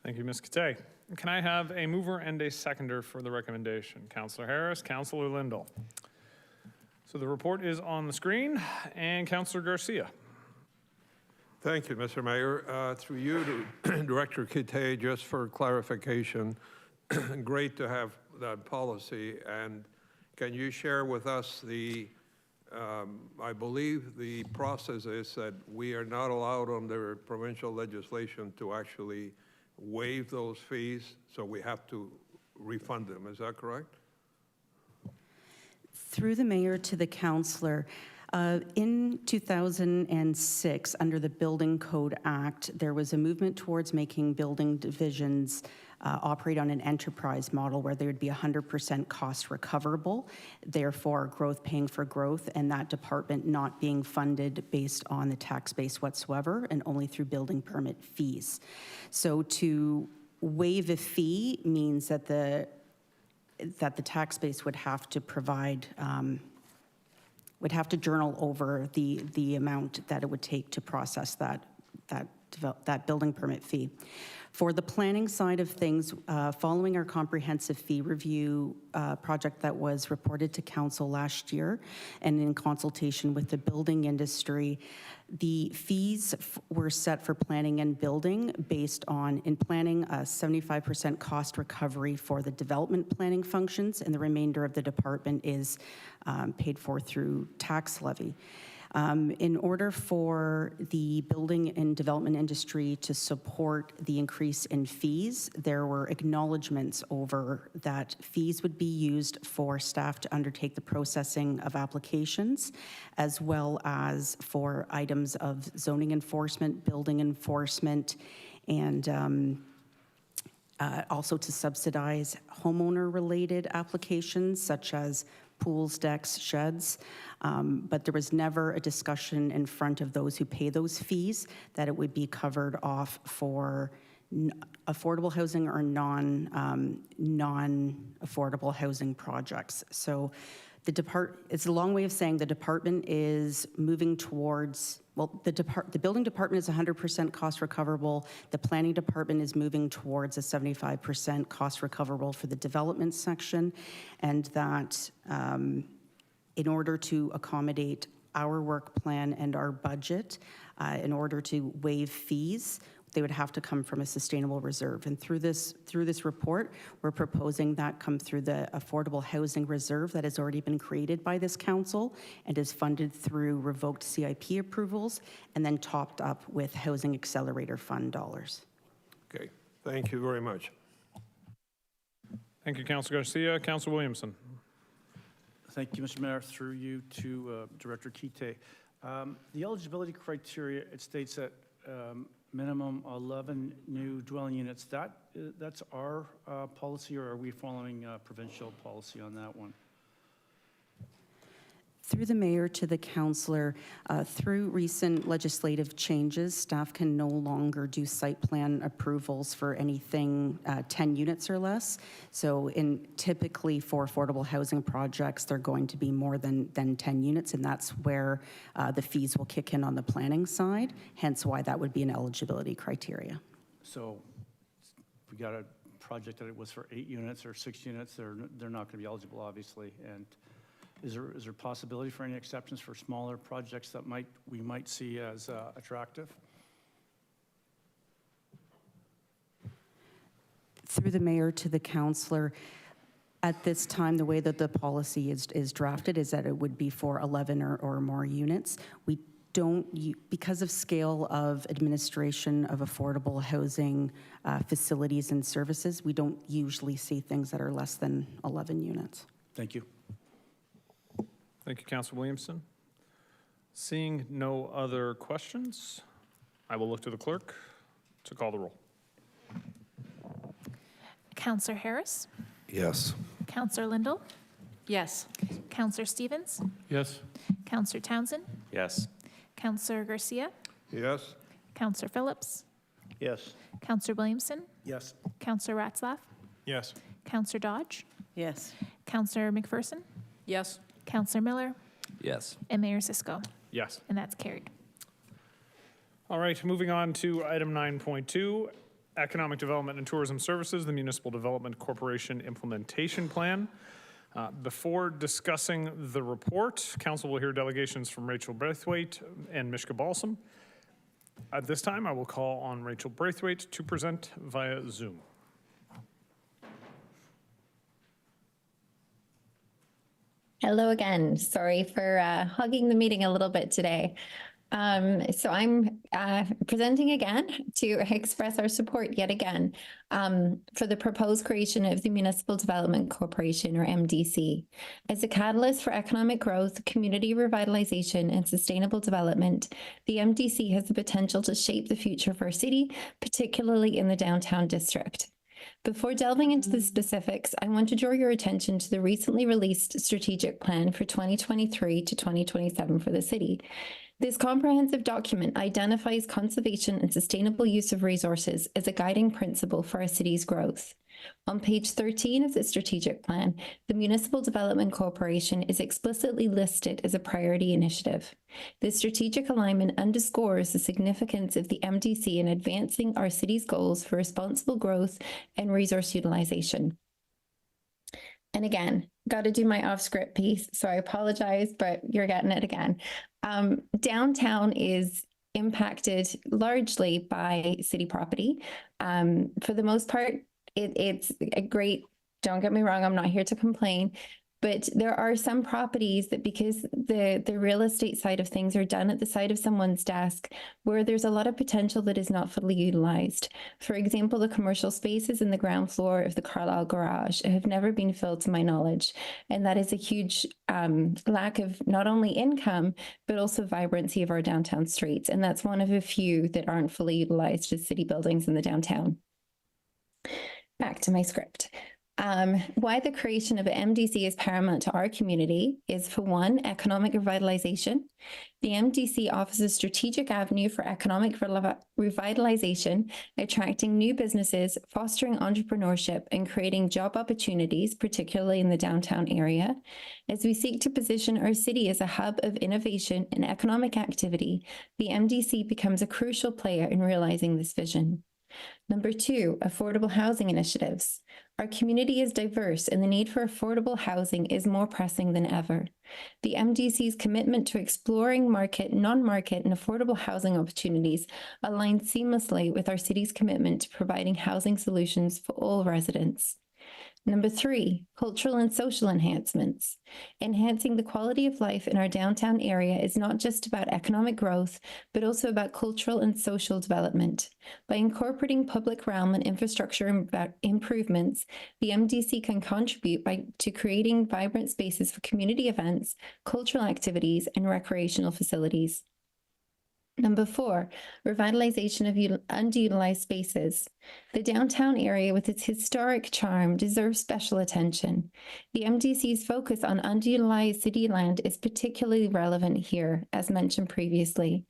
Thank you, Ms. Kate. Can I have a mover and a seconder for the recommendation? Councillor Harris, Councillor Lindell. So the report is on the screen, and Councillor Garcia. Thank you, Mr. Mayor. Through you to Director Kite, just for clarification, great to have that policy. And can you share with us I believe the process is that we are not allowed under provincial legislation to actually waive those fees, so we have to refund them. Is that correct? Through the mayor to the councillor, in 2006, under the Building Code Act, there was a movement towards making building divisions operate on an enterprise model where there would be 100% cost recoverable, therefore growth paying for growth, and that department not being funded based on the tax base whatsoever and only through building permit fees. So to waive a fee means that the tax base would have to provide would have to journal over the amount that it would take to process that building permit fee. For the planning side of things, following our comprehensive fee review project that was reported to council last year and in consultation with the building industry, the fees were set for planning and building based on, in planning, a 75% cost recovery for the development planning functions, and the remainder of the department is paid for through tax levy. In order for the building and development industry to support the increase in fees, there were acknowledgements over that fees would be used for staff to undertake the processing of applications, as well as for items of zoning enforcement, building enforcement, and also to subsidize homeowner-related applications such as pools, decks, sheds, but there was never a discussion in front of those who pay those fees that it would be covered off for affordable housing or non-affordable housing projects. So it's a long way of saying the department is moving towards, well, the building department is 100% cost recoverable. The planning department is moving towards a 75% cost recoverable for the development section, and that in order to accommodate our work plan and our budget, in order to waive fees, they would have to come from a sustainable reserve. And through this report, we're proposing that come through the affordable housing reserve that has already been created by this council and is funded through revoked CIP approvals and then topped up with Housing Accelerator Fund dollars. Okay, thank you very much. Thank you, Councilor Garcia. Councilor Williamson. Thank you, Mr. Mayor. Through you to Director Kite. The eligibility criteria, it states that minimum 11 new dwelling units. That's our policy, or are we following provincial policy on that one? Through the mayor to the councillor, through recent legislative changes, staff can no longer do site plan approvals for anything 10 units or less. So typically for affordable housing projects, they're going to be more than 10 units, and that's where the fees will kick in on the planning side, hence why that would be an eligibility criteria. So if we got a project that it was for 8 units or 6 units, they're not going to be eligible, obviously. And is there possibility for any exceptions for smaller projects that we might see as attractive? Through the mayor to the councillor, at this time, the way that the policy is drafted is that it would be for 11 or more units. We don't, because of scale of administration of affordable housing facilities and services, we don't usually see things that are less than 11 units. Thank you. Thank you, Councilor Williamson. Seeing no other questions, I will look to the clerk to call the roll. Councillor Harris? Yes. Councillor Lindell? Yes. Councillor Stevens? Yes. Councillor Townsend? Yes. Councillor Garcia? Yes. Councillor Phillips? Yes. Councillor Williamson? Yes. Councillor Ratzlaff? Yes. Councillor Dodge? Yes. Councillor McPherson? Yes. Councillor Miller? Yes. And Mayor Cisco. Yes. And that's carried. All right, moving on to item 9.2, Economic Development and Tourism Services, the Municipal Development Corporation Implementation Plan. Before discussing the report, council will hear delegations from Rachel Braithwaite and Mishka Balsam. At this time, I will call on Rachel Braithwaite to present via Zoom. Hello again. Sorry for hogging the meeting a little bit today. So I'm presenting again to express our support yet again for the proposed creation of the Municipal Development Corporation, or MDC. As a catalyst for economic growth, community revitalization, and sustainable development, the MDC has the potential to shape the future of our city, particularly in the downtown district. Before delving into the specifics, I want to draw your attention to the recently released strategic plan for 2023 to 2027 for the city. This comprehensive document identifies conservation and sustainable use of resources as a guiding principle for our city's growth. On page 13 of the strategic plan, the Municipal Development Corporation is explicitly listed as a priority initiative. This strategic alignment underscores the significance of the MDC in advancing our city's goals for responsible growth and resource utilization. And again, got to do my off-script piece, so I apologize, but you're getting it again. Downtown is impacted largely by city property. For the most part, it's a great, don't get me wrong, I'm not here to complain, but there are some properties that, because the real estate side of things are done at the side of someone's desk, where there's a lot of potential that is not fully utilized. For example, the commercial spaces in the ground floor of the Carlisle garage have never been filled to my knowledge. And that is a huge lack of not only income, but also vibrancy of our downtown streets. And that's one of a few that aren't fully utilized as city buildings in the downtown. Back to my script. Why the creation of an MDC is paramount to our community is, for one, economic revitalization. The MDC offers a strategic avenue for economic revitalization, attracting new businesses, fostering entrepreneurship, and creating job opportunities, particularly in the downtown area. As we seek to position our city as a hub of innovation and economic activity, the MDC becomes a crucial player in realizing this vision. Number two, affordable housing initiatives. Our community is diverse, and the need for affordable housing is more pressing than ever. The MDC's commitment to exploring market, non-market, and affordable housing opportunities aligns seamlessly with our city's commitment to providing housing solutions for all residents. Number three, cultural and social enhancements. Enhancing the quality of life in our downtown area is not just about economic growth, but also about cultural and social development. By incorporating public realm and infrastructure improvements, the MDC can contribute to creating vibrant spaces for community events, cultural activities, and recreational facilities. Number 4, revitalization of underutilized spaces. The downtown area with its historic charm deserves special attention. The MDC's focus on underutilized city land is particularly relevant here, as mentioned previously,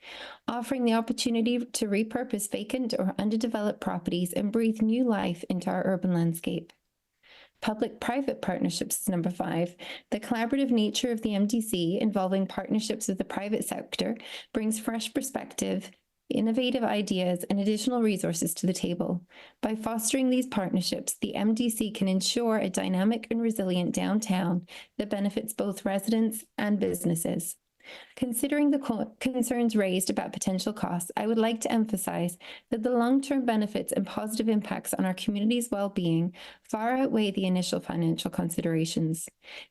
offering the opportunity to repurpose vacant or underdeveloped properties and breathe new life into our urban landscape. Public-private partnerships is number 5. The collaborative nature of the MDC, involving partnerships with the private sector, brings fresh perspective, innovative ideas, and additional resources to the table. By fostering these partnerships, the MDC can ensure a dynamic and resilient downtown that benefits both residents and businesses. Considering the concerns raised about potential costs, I would like to emphasize that the long-term benefits and positive impacts on our community's well-being far outweigh the initial financial considerations.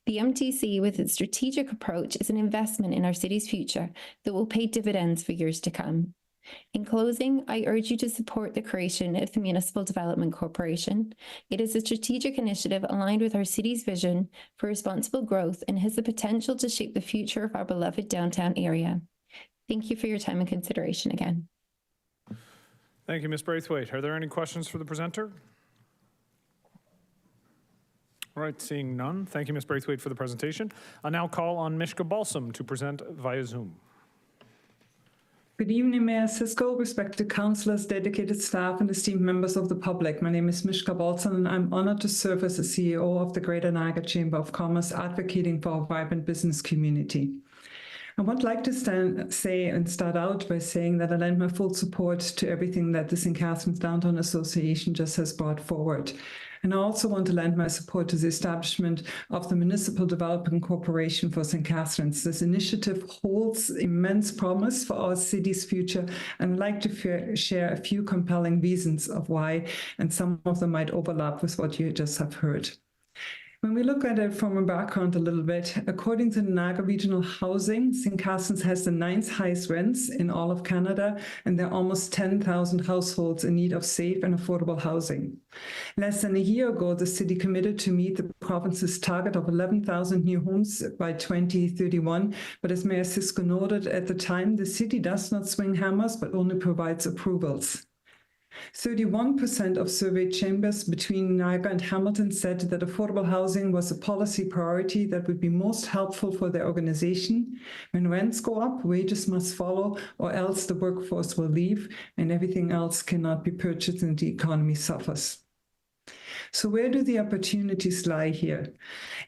The MTC, with its strategic approach, is an investment in our city's future that will pay dividends for years to come. In closing, I urge you to support the creation of the Municipal Development Corporation. It is a strategic initiative aligned with our city's vision for responsible growth and has the potential to shape the future of our beloved downtown area. Thank you for your time and consideration again. Thank you, Ms. Braithwaite. Are there any questions for the presenter? All right, seeing none. Thank you, Ms. Braithwaite, for the presentation. I'll now call on Mishka Balsam to present via Zoom. Good evening, Mayor Cisco, respected councillors, dedicated staff, and esteemed members of the public. My name is Mishka Balsam, and I'm honored to serve as the CEO of the Greater Niagara Chamber of Commerce, advocating for a vibrant business community. I would like to start out by saying that I lend my full support to everything that the St. Catharines Downtown Association just has brought forward. And I also want to lend my support to the establishment of the Municipal Development Corporation for St. Catharines. This initiative holds immense promise for our city's future, and I'd like to share a few compelling reasons of why, and some of them might overlap with what you just have heard. When we look at it from a background a little bit, according to the Niagara Regional Housing, St. Catharines has the 9th highest rents in all of Canada, and there are almost 10,000 households in need of safe and affordable housing. Less than a year ago, the city committed to meet the province's target of 11,000 new homes by 2031, but as Mayor Cisco noted at the time, the city does not swing hammers, but only provides approvals. 31% of surveyed chambers between Niagara and Hamilton said that affordable housing was a policy priority that would be most helpful for their organization. When rents go up, wages must follow, or else the workforce will leave and everything else cannot be purchased and the economy suffers. So where do the opportunities lie here?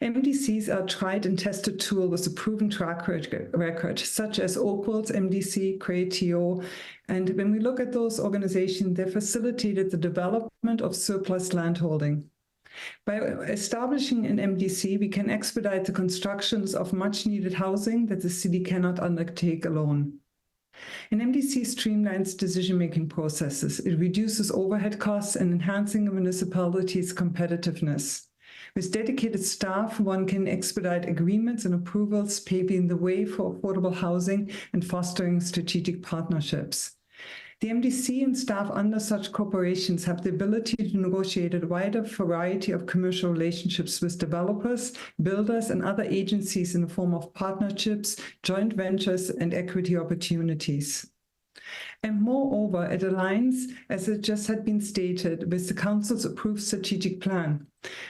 MDCs are a tried and tested tool with a proven track record, such as Oakwood's MDC, Creatio, and when we look at those organizations, they facilitated the development of surplus landholding. By establishing an MDC, we can expedite the constructions of much-needed housing that the city cannot undertake alone. An MDC streamlines decision-making processes. It reduces overhead costs and enhancing a municipality's competitiveness. With dedicated staff, one can expedite agreements and approvals, paving the way for affordable housing and fostering strategic partnerships. The MDC and staff under such corporations have the ability to negotiate a wider variety of commercial relationships with developers, builders, and other agencies in the form of partnerships, joint ventures, and equity opportunities. And moreover, it aligns, as it just had been stated, with the Council's approved strategic plan.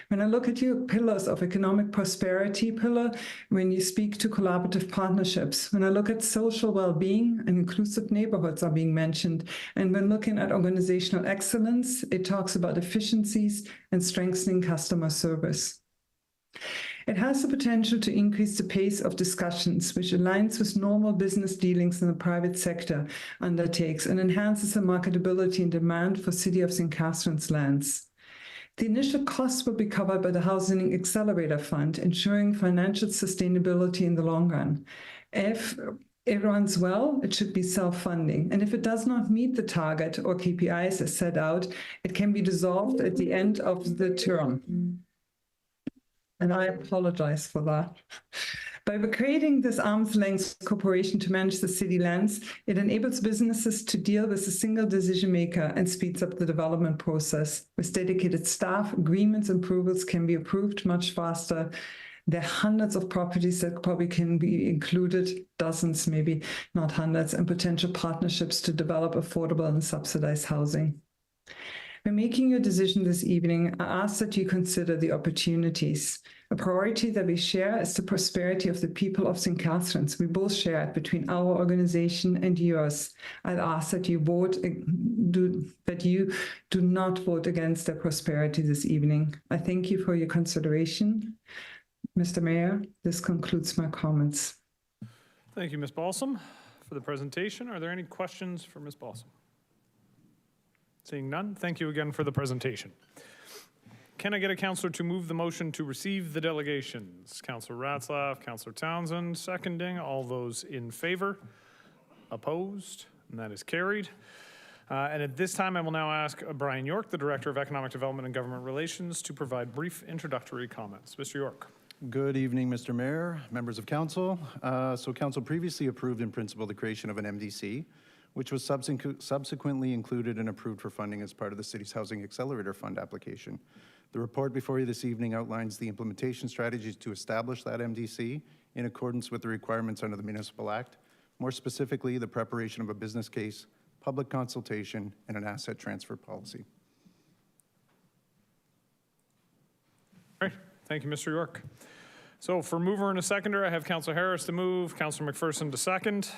When I look at your pillars of economic prosperity pillar, when you speak to collaborative partnerships, when I look at social well-being and inclusive neighborhoods are being mentioned, and when looking at organizational excellence, it talks about efficiencies and strengthening customer service. It has the potential to increase the pace of discussions, which aligns with normal business dealings in the private sector undertakes and enhances the marketability and demand for City of St. Catharines lands. The initial costs will be covered by the Housing Accelerator Fund, ensuring financial sustainability in the long run. If it runs well, it should be self-funding. And if it does not meet the target or KPIs as set out, it can be dissolved at the end of the term. And I apologize for that. By creating this arm's-length corporation to manage the city lands, it enables businesses to deal with a single decision maker and speeds up the development process. With dedicated staff, agreements and approvals can be approved much faster There are hundreds of properties that probably can be included, dozens, maybe not hundreds, and potential partnerships to develop affordable and subsidized housing. When making your decision this evening, I ask that you consider the opportunities. A priority that we share is the prosperity of the people of St. Catharines. We both share it between our organization and yours. I'd ask that you do not vote against their prosperity this evening. I thank you for your consideration. Mr. Mayor, this concludes my comments. Thank you, Ms. Balsam, for the presentation. Are there any questions for Ms. Balsam? Seeing none, thank you again for the presentation. Can I get a counselor to move the motion to receive the delegations? Counselor Ratzlaff, Counselor Townsend, seconding. All those in favor? Opposed? And that is carried. And at this time, I will now ask Brian York, the Director of Economic Development and Government Relations, to provide brief introductory comments. Mr. York. Good evening, Mr. Mayor, members of council. So council previously approved in principle the creation of an MDC, which was subsequently included and approved for funding as part of the city's Housing Accelerator Fund application. The report before you this evening outlines the implementation strategies to establish that MDC in accordance with the requirements under the Municipal Act, more specifically the preparation of a business case, public consultation, and an asset transfer policy. All right, thank you, Mr. York. So for mover and a seconder, I have Councilor Harris to move, Councilor McPherson to second.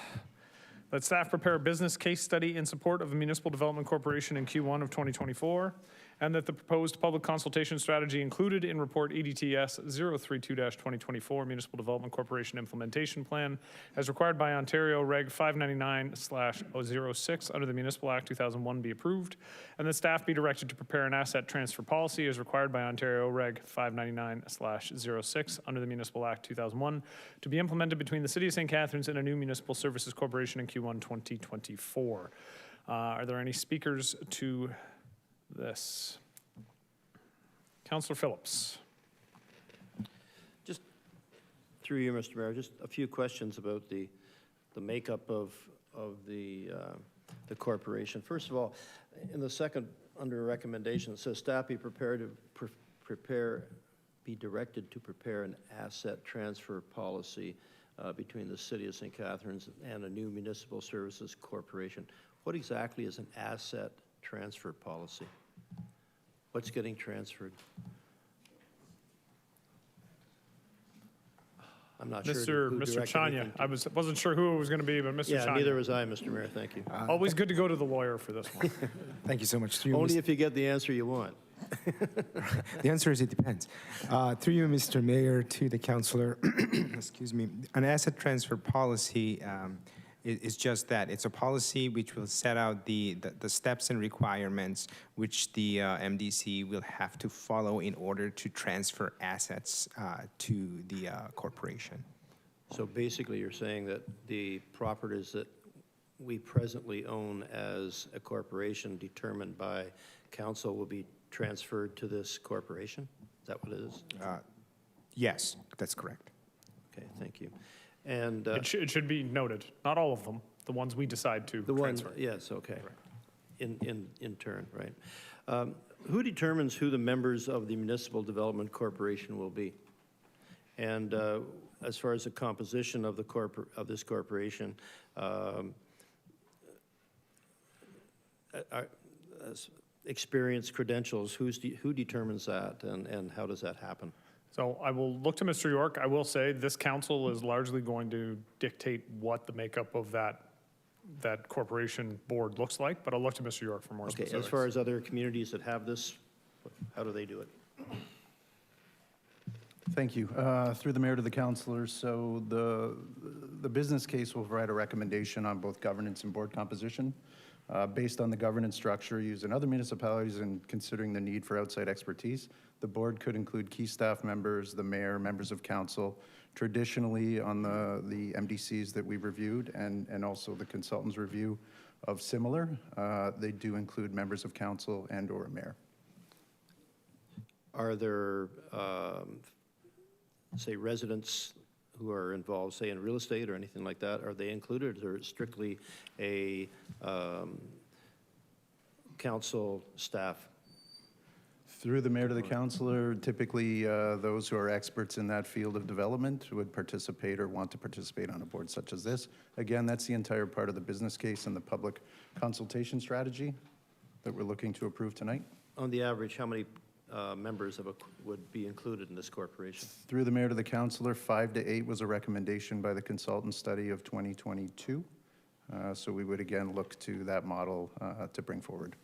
Let staff prepare a business case study in support of the Municipal Development Corporation in Q1 of 2024, and that the proposed public consultation strategy included in Report EDTS 032-2024 Municipal Development Corporation Implementation Plan, as required by Ontario Reg 599/06 under the Municipal Act 2001 be approved, and that staff be directed to prepare an asset transfer policy as required by Ontario Reg 599/06 under the Municipal Act 2001 to be implemented between the City of St. Catharines and a new municipal services corporation in Q1 2024. Are there any speakers to this? Councillor Phillips. Just through you, Mr. Mayor, just a few questions about the makeup of the corporation. First of all, in the second under recommendation, it says staff be prepared to be directed to prepare an asset transfer policy between the City of St. Catharines and a new municipal services corporation. What exactly is an asset transfer policy? What's getting transferred? I'm not sure. Mr. Chania. I wasn't sure who it was going to be, but Mr. Chania. Yeah, neither was I, Mr. Mayor. Thank you. Always good to go to the lawyer for this one. Thank you so much. Only if you get the answer you want. The answer is it depends. Through you, Mr. Mayor, to the councillor, excuse me, an asset transfer policy is just that. It's a policy which will set out the steps and requirements which the MDC will have to follow in order to transfer assets to the corporation. So basically you're saying that the properties that we presently own as a corporation determined by council will be transferred to this corporation? Is that what it is? Yes, that's correct. Okay, thank you. And it should be noted, not all of them, the ones we decide to transfer. Yes, okay. In turn, right. Who determines who the members of the Municipal Development Corporation will be? And as far as the composition of this corporation, experience, credentials, who determines that, and how does that happen? So I will look to Mr. York. I will say this council is largely going to dictate what the makeup of that corporation board looks like, but I'll look to Mr. York for more specifics. As far as other communities that have this, how do they do it? Thank you. Through the mayor to the councilors, so the business case will provide a recommendation on both governance and board composition. Based on the governance structure used in other municipalities and considering the need for outside expertise, the board could include key staff members, the mayor, members of council. Traditionally, on the MDCs that we've reviewed and also the consultants' review of similar, they do include members of council and or a mayor. Are there, say, residents who are involved, say, in real estate or anything like that? Are they included, or strictly a council staff? Through the mayor to the councillor, typically those who are experts in that field of development would participate or want to participate on a board such as this. Again, that's the entire part of the business case and the public consultation strategy that we're looking to approve tonight. On the average, how many members would be included in this corporation? Through the mayor to the councillor, 5 to 8 was a recommendation by the consultant study of 2022. So we would again look to that model to bring forward.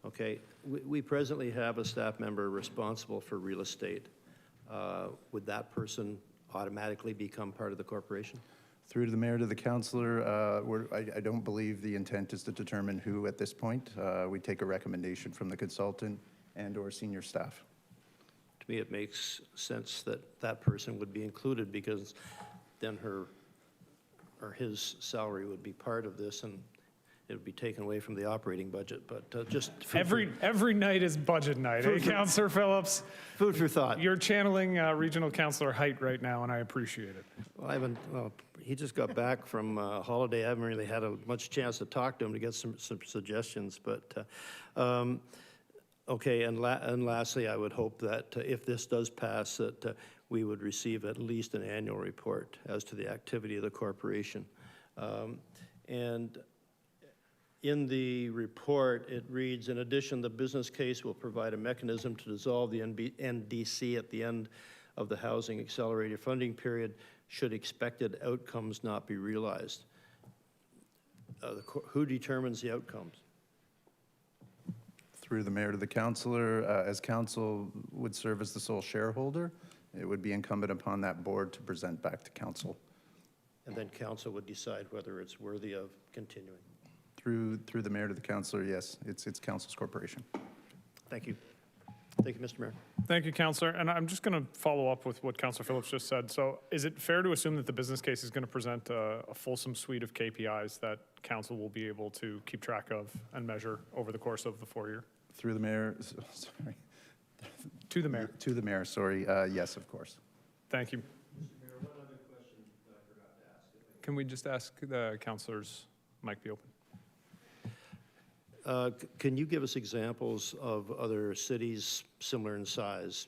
Okay, we presently have a staff member responsible for real estate. Would that person automatically become part of the corporation? Through to the mayor to the councillor, I don't believe the intent is to determine who at this point. We take a recommendation from the consultant and or senior staff. To me, it makes sense that that person would be included because then her or his salary would be part of this and it would be taken away from the operating budget, but just every night is budget night, eh, Councillor Phillips? Food for thought. You're channeling Regional Councillor Height right now, and I appreciate it. Well, he just got back from holiday. I haven't really had much chance to talk to him to get some suggestions, but okay. And lastly, I would hope that if this does pass, that we would receive at least an annual report as to the activity of the corporation, and. In the report, it reads, in addition, the business case will provide a mechanism to dissolve the NDC at the end of the Housing Accelerated Funding period should expected outcomes not be realized. Who determines the outcomes? Through the mayor to the councillor, as council would serve as the sole shareholder, it would be incumbent upon that board to present back to council. And then council would decide whether it's worthy of continuing. Through the mayor to the councillor, yes, it's council's corporation. Thank you. Thank you, Mr. Mayor. Thank you, Councillor. And I'm just going to follow up with what Councillor Phillips just said. So is it fair to assume that the business case is going to present a fulsome suite of KPIs that council will be able to keep track of and measure over the course of the 4-year? Through the mayor, sorry. To the mayor. To the mayor, sorry. Yes, of course. Thank you. Mr. Mayor, one other question that I forgot to ask. Can we just ask the councillor's mic be open? Can you give us examples of other cities similar in size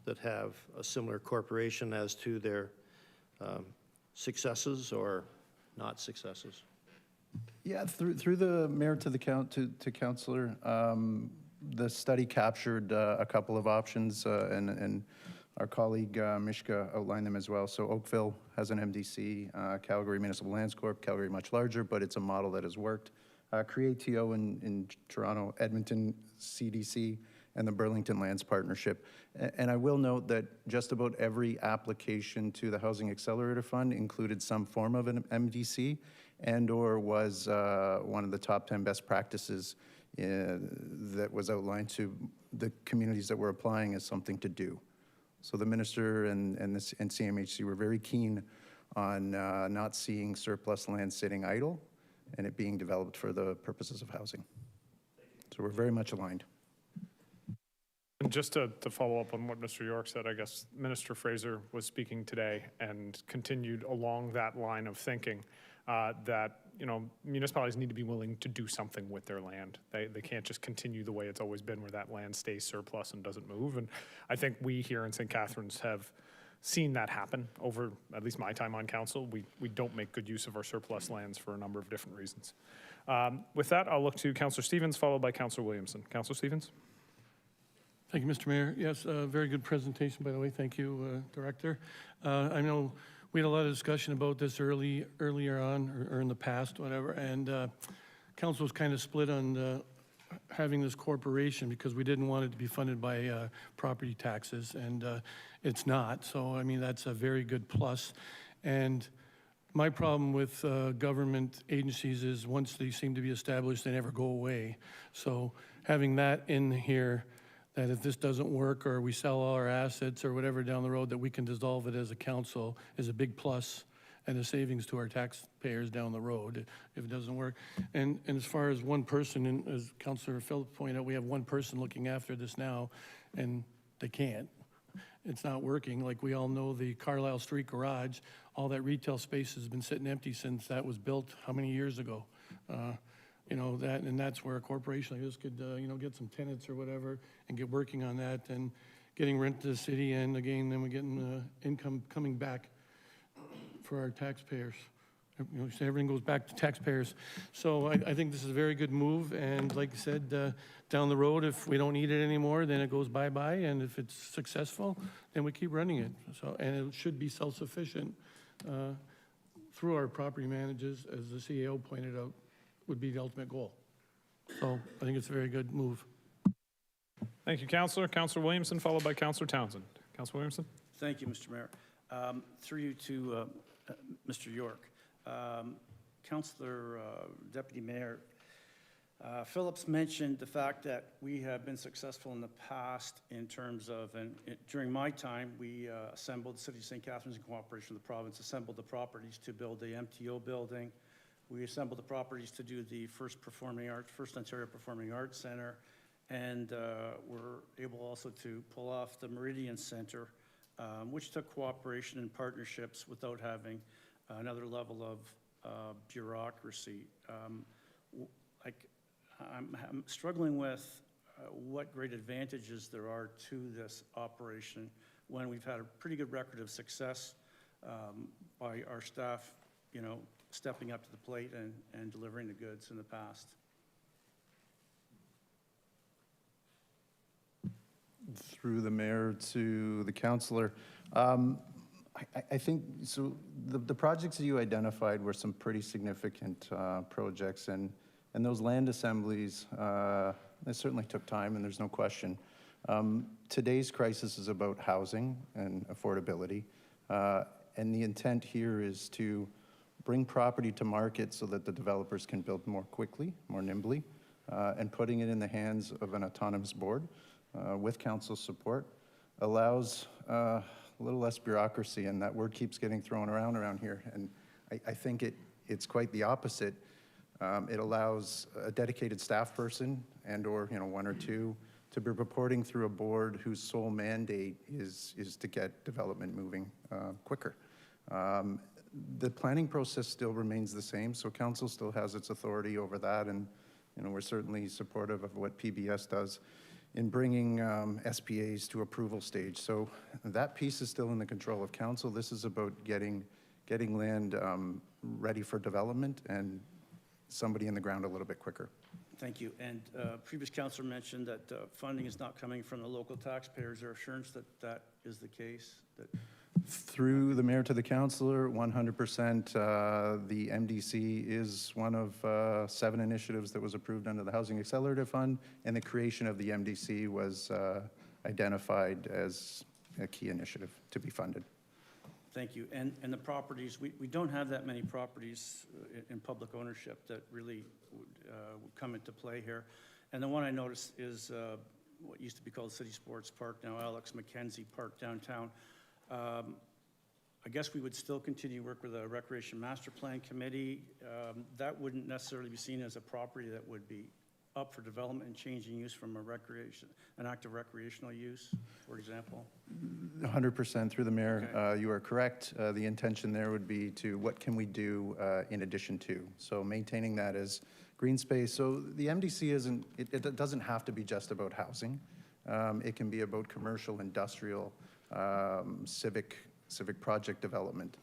that have a similar corporation as to their successes or not successes? Yeah, through the mayor to the councillor, the study captured a couple of options, and our colleague Mishka outlined them as well. So Oakville has an MDC, Calgary Municipal Lands Corp, Calgary much larger, but it's a model that has worked. Creatio in Toronto, Edmonton CDC, and the Burlington Lands Partnership. And I will note that just about every application to the Housing Accelerator Fund included some form of an MDC and or was one of the top 10 best practices that was outlined to the communities that were applying as something to do. So the minister and CMHC were very keen on not seeing surplus land sitting idle and it being developed for the purposes of housing. So we're very much aligned. And just to follow up on what Mr. York said, I guess Minister Fraser was speaking today and continued along that line of thinking that, you know, municipalities need to be willing to do something with their land. They can't just continue the way it's always been where that land stays surplus and doesn't move. And I think we here in St. Catharines have seen that happen over at least my time on council. We don't make good use of our surplus lands for a number of different reasons. With that, I'll look to Councillor Stevens, followed by Councillor Williamson. Councillor Stevens. Thank you, Mr. Mayor. Yes, very good presentation, by the way. Thank you, Director. I know we had a lot of discussion about this earlier on or in the past, whatever, and council was kind of split on having this corporation because we didn't want it to be funded by property taxes, and it's not. So, I mean, that's a very good plus. And my problem with government agencies is once they seem to be established, they never go away. So having that in here, that if this doesn't work or we sell all our assets or whatever down the road, that we can dissolve it as a council is a big plus and a savings to our taxpayers down the road if it doesn't work. And as far as one person, and as Councillor Phillips pointed out, we have one person looking after this now, and they can't. It's not working. Like we all know, the Carlisle Street Garage, all that retail space has been sitting empty since that was built how many years ago? you know, and that's where a corporation like this could, you know, get some tenants or whatever and get working on that and getting rent to the city, and again, then we're getting income coming back for our taxpayers. You know, so everything goes back to taxpayers. So I think this is a very good move, and like I said, down the road, if we don't need it anymore, then it goes bye-bye, and if it's successful, then we keep running it. So, and it should be self-sufficient through our property managers, as the CEO pointed out, would be the ultimate goal. So I think it's a very good move. Thank you, Councillor. Councillor Williamson, followed by Councillor Townsend. Councillor Williamson. Thank you, Mr. Mayor. Through you to Mr. York. Councillor Deputy Mayor Phillips mentioned the fact that we have been successful in the past in terms of, and during my time, we assembled, the City of St. Catharines in cooperation with the province, assembled the properties to build the MTO building. We assembled the properties to do the first Ontario Performing Arts Center, and we're able also to pull off the Meridian Center, which took cooperation and partnerships without having another level of bureaucracy. I'm struggling with what great advantages there are to this operation when we've had a pretty good record of success by our staff, you know, stepping up to the plate and delivering the goods in the past. Through the mayor to the councillor. I think, so the projects that you identified were some pretty significant projects, and those land assemblies, they certainly took time, and there's no question. Today's crisis is about housing and affordability, and the intent here is to bring property to market so that the developers can build more quickly, more nimbly, and putting it in the hands of an autonomous board with council support allows a little less bureaucracy, and that word keeps getting thrown around here, and I think it's quite the opposite. It allows a dedicated staff person and/or, you know, one or two to be reporting through a board whose sole mandate is to get development moving quicker. The planning process still remains the same, so council still has its authority over that, and, you know, we're certainly supportive of what PBS does in bringing SPAs to approval stage. So that piece is still in the control of council. This is about getting land ready for development and somebody in the ground a little bit quicker. Thank you. And previous councillor mentioned that funding is not coming from the local taxpayers. Is there assurance that that is the case? Through the mayor to the councillor, 100%. The MDC is one of 7 initiatives that was approved under the Housing Accelerator Fund, and the creation of the MDC was identified as a key initiative to be funded. Thank you. And the properties, we don't have that many properties in public ownership that really would come into play here. And the one I noticed is what used to be called City Sports Park, now Alex McKenzie Park downtown. I guess we would still continue to work with a Recreation Master Plan Committee. That wouldn't necessarily be seen as a property that would be up for development and changing use from an active recreational use, for example? 100% through the mayor. Okay. You are correct. The intention there would be to what can we do in addition to? So maintaining that as green space. So the MDC isn't, it doesn't have to be just about housing. It can be about commercial, industrial, civic project development.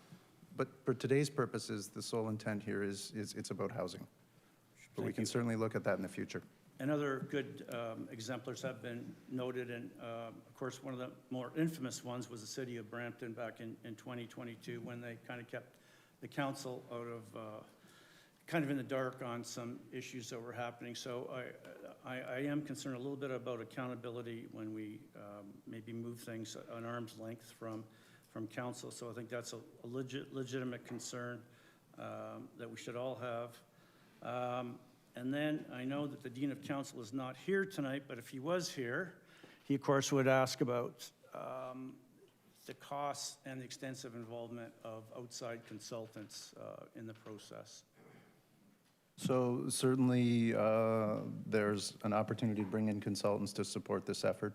But for today's purposes, the sole intent here is it's about housing. But we can certainly look at that in the future. And other good exemplars have been noted, and of course, one of the more infamous ones was the city of Brampton back in 2022, when they kind of kept the council out of, kind of in the dark on some issues that were happening. So I am concerned a little bit about accountability when we maybe move things an arm's length from council. So I think that's a legitimate concern that we should all have. And then I know that the Dean of Council is not here tonight, but if he was here, he of course would ask about the costs and the extensive involvement of outside consultants in the process. So certainly there's an opportunity to bring in consultants to support this effort.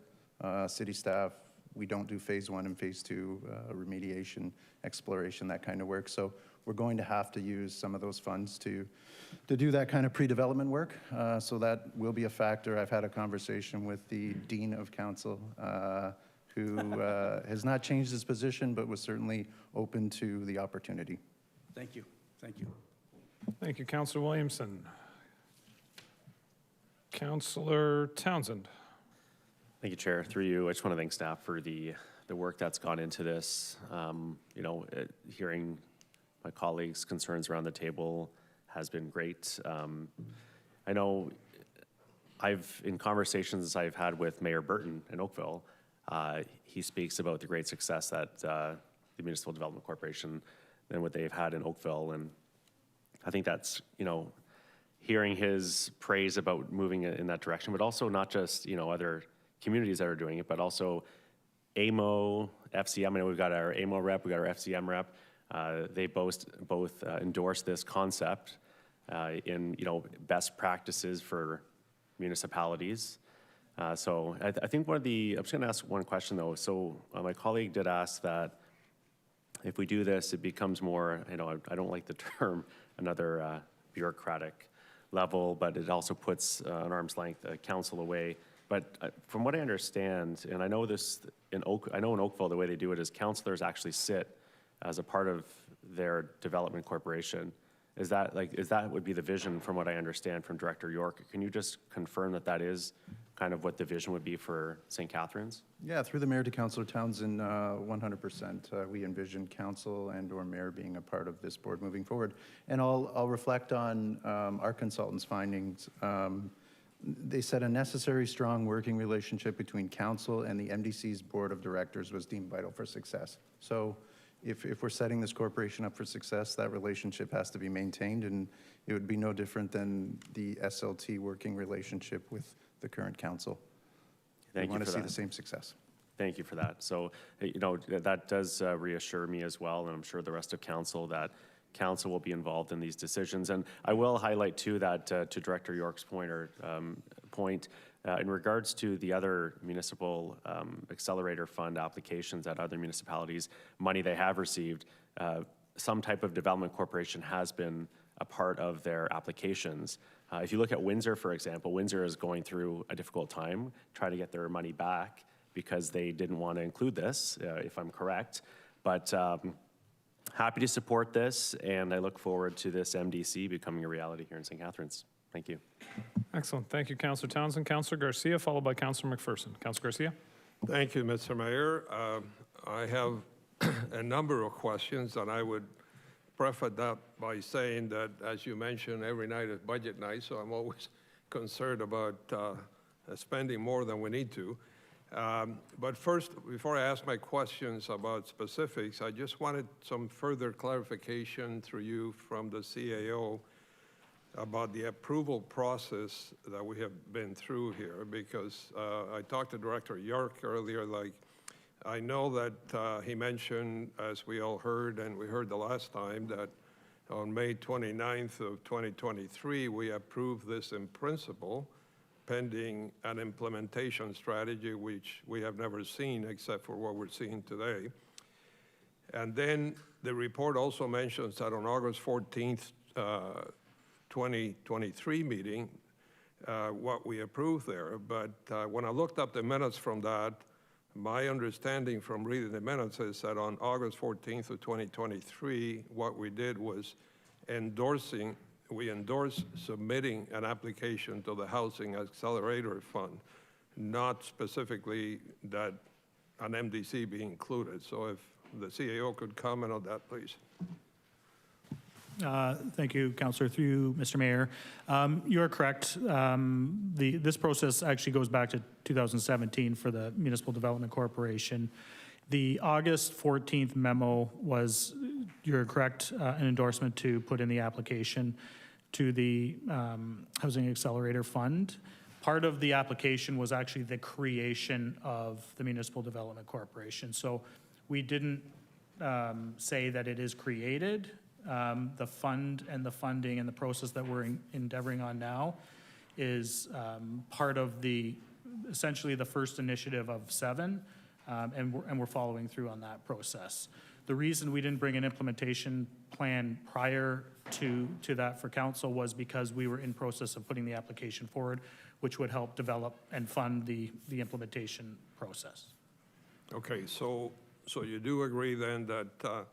City staff we don't do phase 1 and phase 2 remediation, exploration, that kind of work. So we're going to have to use some of those funds to do that kind of pre-development work. So that will be a factor. I've had a conversation with the Dean of Council, who has not changed his position, but was certainly open to the opportunity. Thank you. Thank you. Thank you, Councillor Williamson. Councillor Townsend. Thank you, Chair. Through you, I just want to thank staff for the work that's gone into this. Hearing my colleagues' concerns around the table has been great. I know in conversations I've had with Mayor Burton in Oakville, he speaks about the great success that the Municipal Development Corporation and what they've had in Oakville. And I think that's, hearing his praise about moving in that direction, but also not just, other communities that are doing it, but also AMO, FCM. I know we've got our AMO rep, we've got our FCM rep. They both endorse this concept in, best practices for municipalities. So I think I'm just gonna ask one question though. So my colleague did ask that if we do this, it becomes more, I don't like the term, another bureaucratic level, but it also puts an arm's length council away. But from what I understand, and I know this in Oakville, the way they do it is councilors actually sit as a part of their development corporation. Is that would be the vision from what I understand from Director York? Can you just confirm that is kind of what the vision would be for St. Catharines? Yeah, through the mayor to Councillor Townsend, 100%. We envision council and or mayor being a part of this board moving forward. And I'll reflect on our consultants' findings. They said a necessary, strong working relationship between council and the MDC's board of directors was deemed vital for success. So if we're setting this corporation up for success, that relationship has to be maintained, and it would be no different than the SLT working relationship with the current council. Thank you for that. We want to see the same success. Thank you for that. So, that does reassure me as well, and I'm sure the rest of council, that council will be involved in these decisions. And I will highlight too that to Director York's point, in regards to the other municipal accelerator fund applications at other municipalities, money they have received, some type of development corporation has been a part of their applications. If you look at Windsor, for example, Windsor is going through a difficult time trying to get their money back because they didn't want to include this, if I'm correct. But happy to support this, and I look forward to this MDC becoming a reality here in St. Catharines. Thank you. Excellent. Thank you, Councillor Townsend. Councillor Garcia, followed by Councillor McPherson. Councillor Garcia. Thank you, Mr. Mayor. I have a number of questions, and I would preface that by saying that, as you mentioned, every night is budget night, so I'm always concerned about spending more than we need to. But first, before I ask my questions about specifics, I just wanted some further clarification through you from the CAO about the approval process that we have been through here, because I talked to Director York earlier, I know that he mentioned, as we all heard, and we heard the last time, that on May 29th of 2023, we approved this in principle, pending an implementation strategy, which we have never seen except for what we're seeing today. And then the report also mentions that on August 14th, 2023 meeting, what we approved there. But when I looked up the minutes from that, my understanding from reading the minutes is that on August 14th of 2023, what we did was we endorsed submitting an application to the Housing Accelerator Fund, not specifically that an MDC be included. So if the CAO could comment on that, please. Thank you, Councillor. Through you, Mr. Mayor. You're correct. This process actually goes back to 2017 for the Municipal Development Corporation. The August 14th memo was, you're correct, an endorsement to put in the application to the Housing Accelerator Fund. Part of the application was actually the creation of the Municipal Development Corporation. So we didn't say that it is created. The fund and the funding and the process that we're endeavoring on now is part of essentially the first initiative of 7 and we're following through on that process. The reason we didn't bring an implementation plan prior to that for council was because we were in process of putting the application forward, which would help develop and fund the implementation process. Okay, so you do agree then that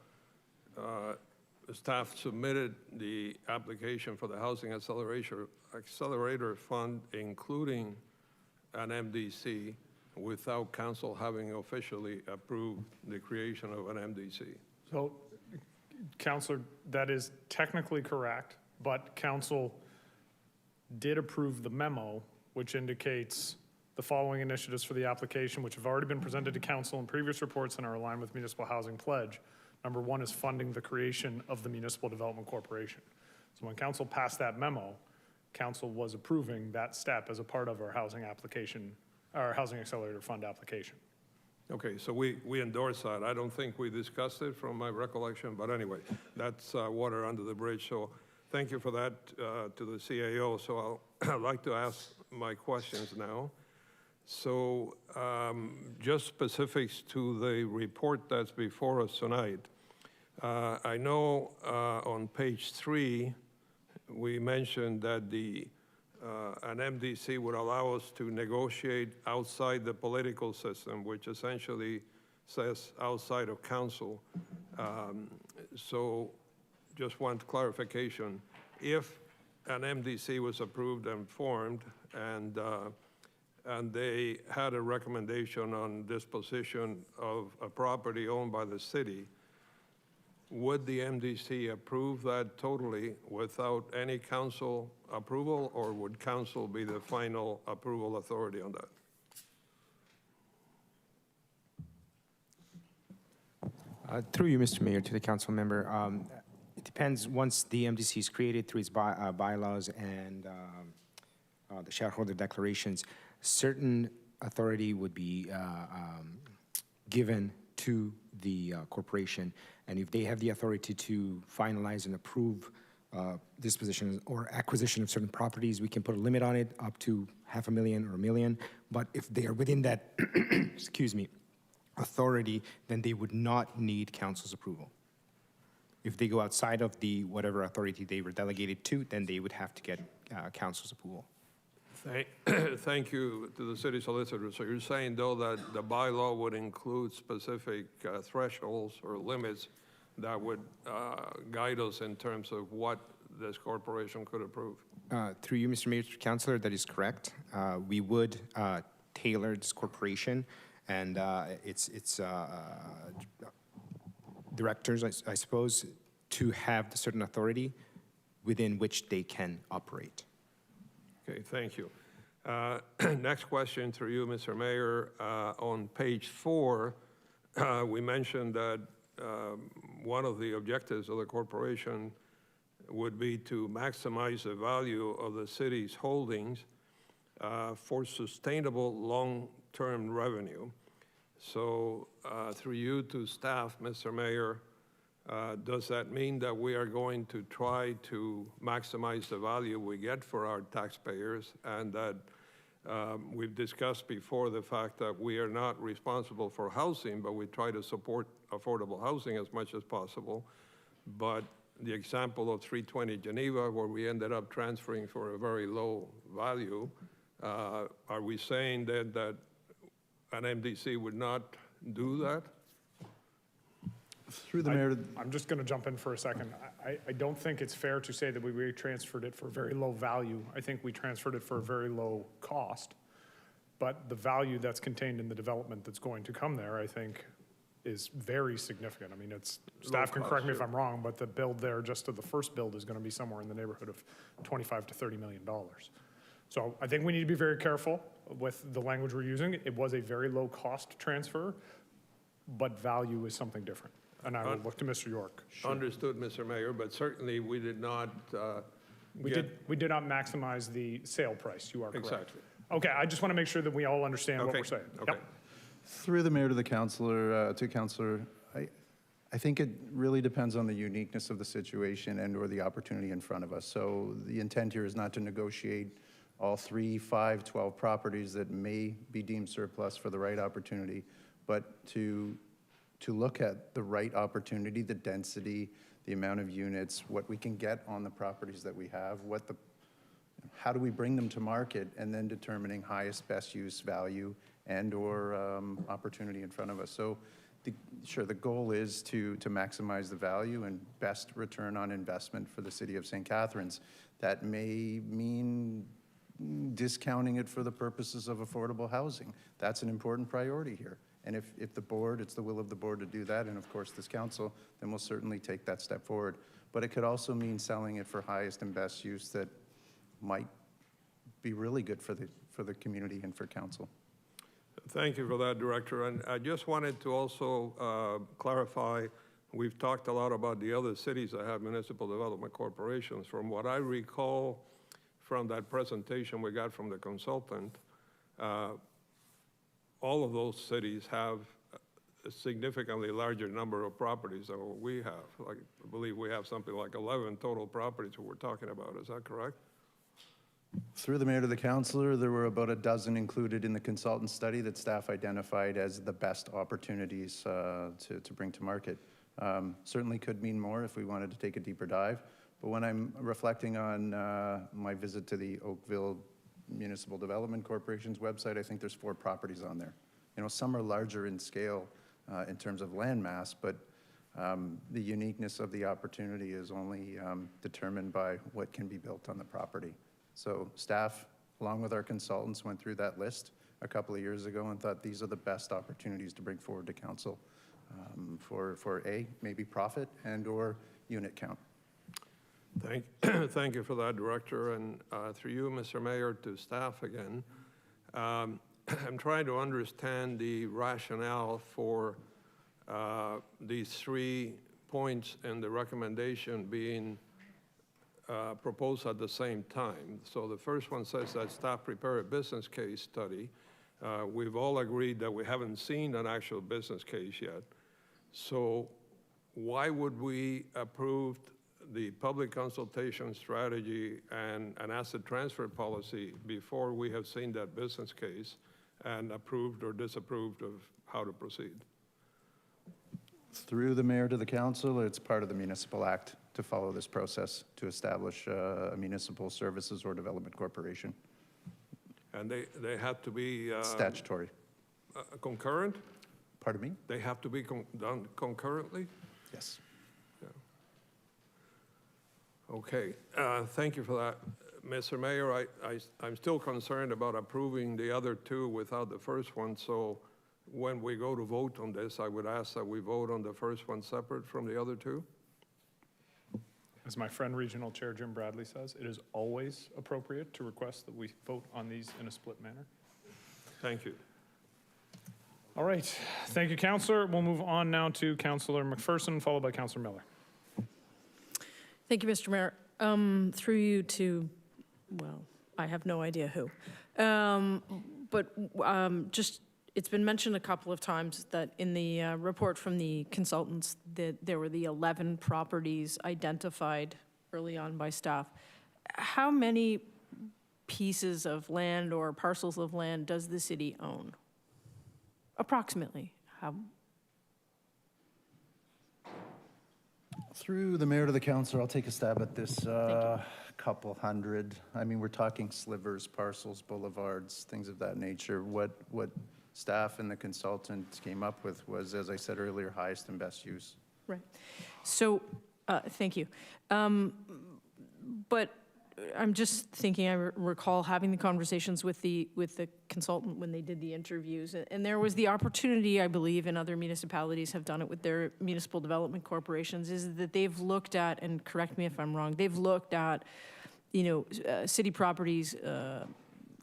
staff submitted the application for the Housing Accelerator Fund, including an MDC, without council having officially approved the creation of an MDC? So, Councillor, that is technically correct, but council did approve the memo, which indicates the following initiatives for the application, which have already been presented to council in previous reports and are aligned with Municipal Housing Pledge. Number one is funding the creation of the Municipal Development Corporation. So when council passed that memo, council was approving that step as a part of our housing application, our Housing Accelerator Fund application. Okay, so we endorse that. I don't think we discussed it from my recollection, but anyway, that's water under the bridge. So thank you for that to the CAO. So I'd like to ask my questions now. So just specifics to the report that's before us tonight. I know on page 3, we mentioned that an MDC would allow us to negotiate outside the political system, which essentially says outside of council. So just want clarification. If an MDC was approved and formed and they had a recommendation on disposition of a property owned by the city, would the MDC approve that totally without any council approval, or would council be the final approval authority on that? Through you, Mr. Mayor, to the council member, it depends. Once the MDC is created through its bylaws and the shareholder declarations, certain authority would be given to the corporation, and if they have the authority to finalize and approve disposition or acquisition of certain properties, we can put a limit on it up to $500,000 or $1 million. But if they are within that, excuse me, authority, then they would not need council's approval. If they go outside of the whatever authority they were delegated to, then they would have to get council's approval. Thank you to the city solicitor. So you're saying, though, that the bylaw would include specific thresholds or limits that would guide us in terms of what this corporation could approve? Through you, Mr. Mayor, Councilor, that is correct. We would tailor this corporation and its directors, I suppose, to have the certain authority within which they can operate. Okay, thank you. Next question through you, Mr. Mayor. On page 4, we mentioned that one of the objectives of the corporation would be to maximize the value of the city's holdings for sustainable long-term revenue. So through you to staff, Mr. Mayor, does that mean that we are going to try to maximize the value we get for our taxpayers, and that we've discussed before the fact that we are not responsible for housing, but we try to support affordable housing as much as possible? But the example of 320 Geneva, where we ended up transferring for a very low value, are we saying that an MDC would not do that? Through the mayor. I'm just going to jump in for a second. I don't think it's fair to say that we transferred it for very low value. I think we transferred it for a very low cost. But the value that's contained in the development that's going to come there, I think, is very significant. I mean, it's, staff can correct me if I'm wrong, but the build there, just to the first build, is going to be somewhere in the neighborhood of $25 to $30 million. So I think we need to be very careful with the language we're using. It was a very low cost transfer, but value is something different. And I will look to Mr. York. Understood, Mr. Mayor, but certainly we did not We did not maximize the sale price. You are correct. Exactly. Okay, I just want to make sure that we all understand what we're saying. Okay. Yep. Through the mayor to the councilor, I think it really depends on the uniqueness of the situation and or the opportunity in front of us. So the intent here is not to negotiate all 3, 5, 12 properties that may be deemed surplus for the right opportunity, but to look at the right opportunity, the density, the amount of units, what we can get on the properties that we have, how do we bring them to market, and then determining highest, best use, value, and/or opportunity in front of us. So, the goal is to maximize the value and best return on investment for the city of St. Catharines. That may mean discounting it for the purposes of affordable housing. That's an important priority here. And if it's the will of the board to do that, and of course this council, then we'll certainly take that step forward. But it could also mean selling it for highest and best use that might be really good for the community and for council. Thank you for that, Director. And I just wanted to also clarify, we've talked a lot about the other cities that have municipal development corporations. From what I recall from that presentation we got from the consultant, all of those cities have a significantly larger number of properties than what we have. Like, I believe we have something like 11 total properties we're talking about. Is that correct? Through the mayor to the councilor, there were about a dozen included in the consultant study that staff identified as the best opportunities to bring to market. Certainly could mean more if we wanted to take a deeper dive. But when I'm reflecting on my visit to the Oakville Municipal Development Corporation's website, I think there's 4 properties on there. Some are larger in scale in terms of land mass, but the uniqueness of the opportunity is only determined by what can be built on the property. So staff, along with our consultants, went through that list a couple of years ago and thought these are the best opportunities to bring forward to council for maybe profit and/or unit count. Thank you for that, Director. And through you, Mr. Mayor, to staff again. I'm trying to understand the rationale for these 3 points in the recommendation being proposed at the same time. So the first one says that staff prepare a business case study. We've all agreed that we haven't seen an actual business case yet. So why would we approve the public consultation strategy and an asset transfer policy before we have seen that business case and approved or disapproved of how to proceed? Through the mayor to the council, it's part of the Municipal Act to follow this process to establish a municipal services or development corporation. And they have to be statutory. Concurrent? Pardon me? They have to be done concurrently? Yes. Yeah. Okay, thank you for that. Mr. Mayor, I'm still concerned about approving the other 2 without the first one, so when we go to vote on this, I would ask that we vote on the first one separate from the other 2. As my friend Regional Chair Jim Bradley says, it is always appropriate to request that we vote on these in a split manner. Thank you. All right, thank you, Councillor. We'll move on now to Councillor McPherson, followed by Councillor Miller. Thank you, Mr. Mayor. Through you to, well, I have no idea who. Just, it's been mentioned a couple of times that in the report from the consultants that there were the 11 properties identified early on by staff. How many pieces of land or parcels of land does the city own? Approximately. How? Through the mayor to the councilor, I'll take a stab at this. Couple hundred. I mean, we're talking slivers, parcels, boulevards, things of that nature. What staff and the consultant came up with was, as I said earlier, highest and best use. Right. So, thank you. But I'm just thinking, I recall having the conversations with the consultant when they did the interviews, and there was the opportunity, I believe, and other municipalities have done it with their municipal development corporations, is that they've looked at, and correct me if I'm wrong, they've looked at, city properties,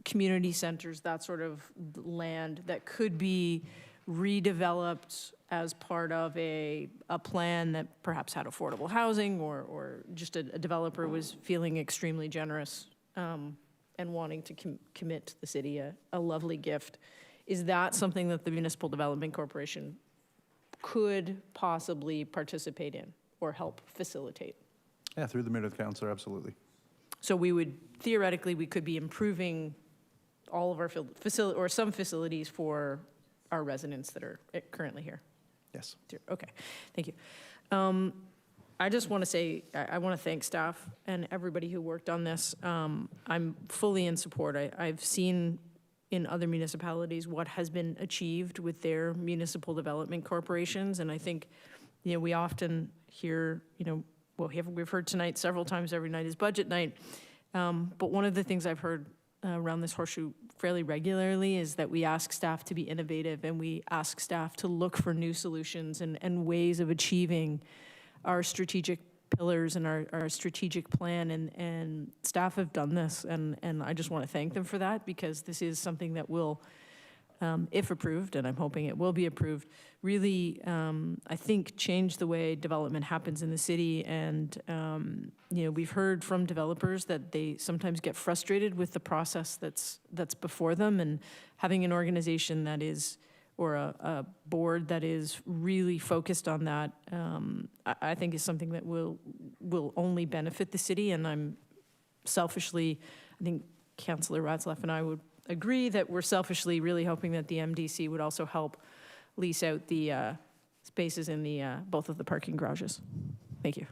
community centers, that sort of land that could be redeveloped as part of a plan that perhaps had affordable housing, or just a developer was feeling extremely generous and wanting to commit the city a lovely gift. Is that something that the Municipal Development Corporation could possibly participate in or help facilitate? Yeah, through the mayor to the councilor, absolutely. So we would, theoretically, we could be improving all of our facility or some facilities for our residents that are currently here? Yes. Okay, thank you. I just want to say, I want to thank staff and everybody who worked on this. I'm fully in support. I've seen in other municipalities what has been achieved with their municipal development corporations, and I think, we often hear, well, we've heard tonight several times every night is budget night, but one of the things I've heard around this horseshoe fairly regularly is that we ask staff to be innovative, and we ask staff to look for new solutions and ways of achieving our strategic pillars and our strategic plan, and staff have done this, and I just want to thank them for that, because this is something that will, if approved, and I'm hoping it will be approved, really, I think, change the way development happens in the city. And we've heard from developers that they sometimes get frustrated with the process that's before them, and having an organization that is, or a board that is really focused on that, I think is something that will only benefit the city. And I'm selfishly, I think Councillor Ratzlaff and I would agree that we're selfishly really hoping that the MDC would also help lease out the spaces in the both of the parking garages. Thank you.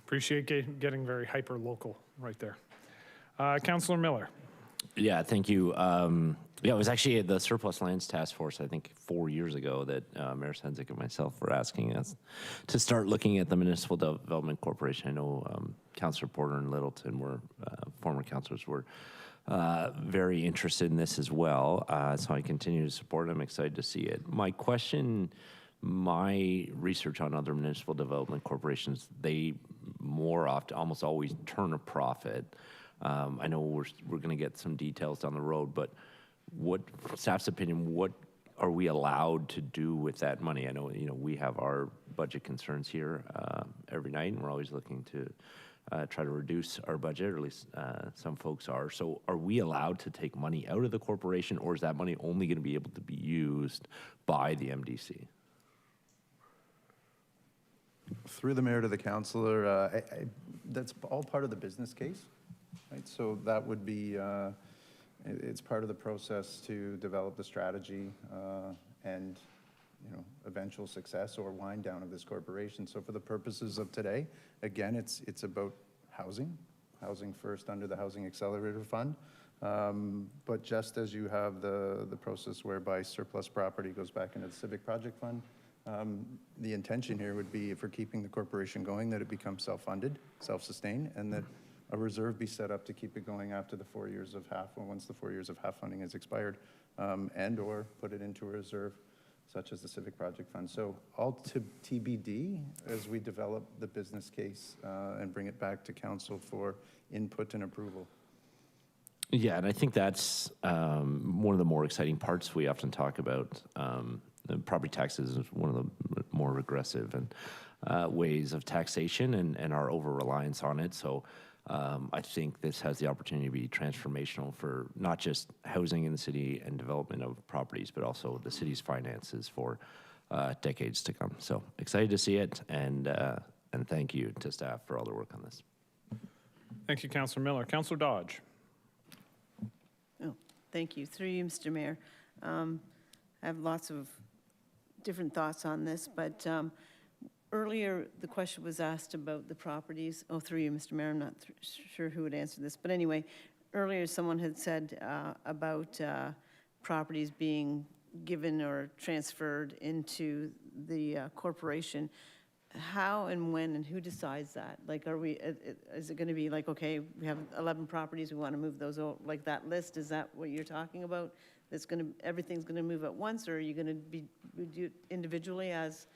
Appreciate getting very hyper-local right there. Councillor Miller. Yeah, thank you. Yeah, it was actually at the Surplus Lands Task Force, I think 4 years ago, that Mayor Sendzik and myself were asking us to start looking at the Municipal Development Corporation. I know Councillor Porter and Littleton were, former councillors were very interested in this as well. So I continue to support it. I'm excited to see it. My question, my research on other municipal development corporations, they more often, almost always turn a profit. I know we're going to get some details down the road, but what staff's opinion, what are we allowed to do with that money? I know, we have our budget concerns here every night, and we're always looking to try to reduce our budget, or at least some folks are. So are we allowed to take money out of the corporation, or is that money only going to be able to be used by the MDC? Through the mayor to the councillor, that's all part of the business case, right? So that would be, it's part of the process to develop the strategy and eventual success or wind down of this corporation. So for the purposes of today, again, it's about housing first under the Housing Accelerator Fund. But just as you have the process whereby surplus property goes back into the Civic Project Fund, the intention here would be, if we're keeping the corporation going, that it becomes self-funded, self-sustained, and that a reserve be set up to keep it going after the 4 years of half, or once the 4 years of half funding has expired, and or put it into a reserve such as the Civic Project Fund. So all to TBD as we develop the business case and bring it back to council for input and approval. Yeah, and I think that's one of the more exciting parts we often talk about. The property taxes is one of the more regressive and ways of taxation, and our over-reliance on it. So I think this has the opportunity to be transformational for not just housing in the city and development of properties, but also the city's finances for decades to come. So excited to see it, and thank you to staff for all their work on this. Thank you, Councillor Miller. Councillor Dodge. Oh, thank you. Through you, Mr. Mayor. I have lots of different thoughts on this, but earlier the question was asked about the properties. Oh, through you, Mr. Mayor. I'm not sure who would answer this, but anyway, earlier someone had said about properties being given or transferred into the corporation. How and when and who decides that? Like, is it going to be like, okay, we have 11 properties, we want to move those, like that list? Is that what you're talking about? Everything's going to move at once, or are you going to be do individually as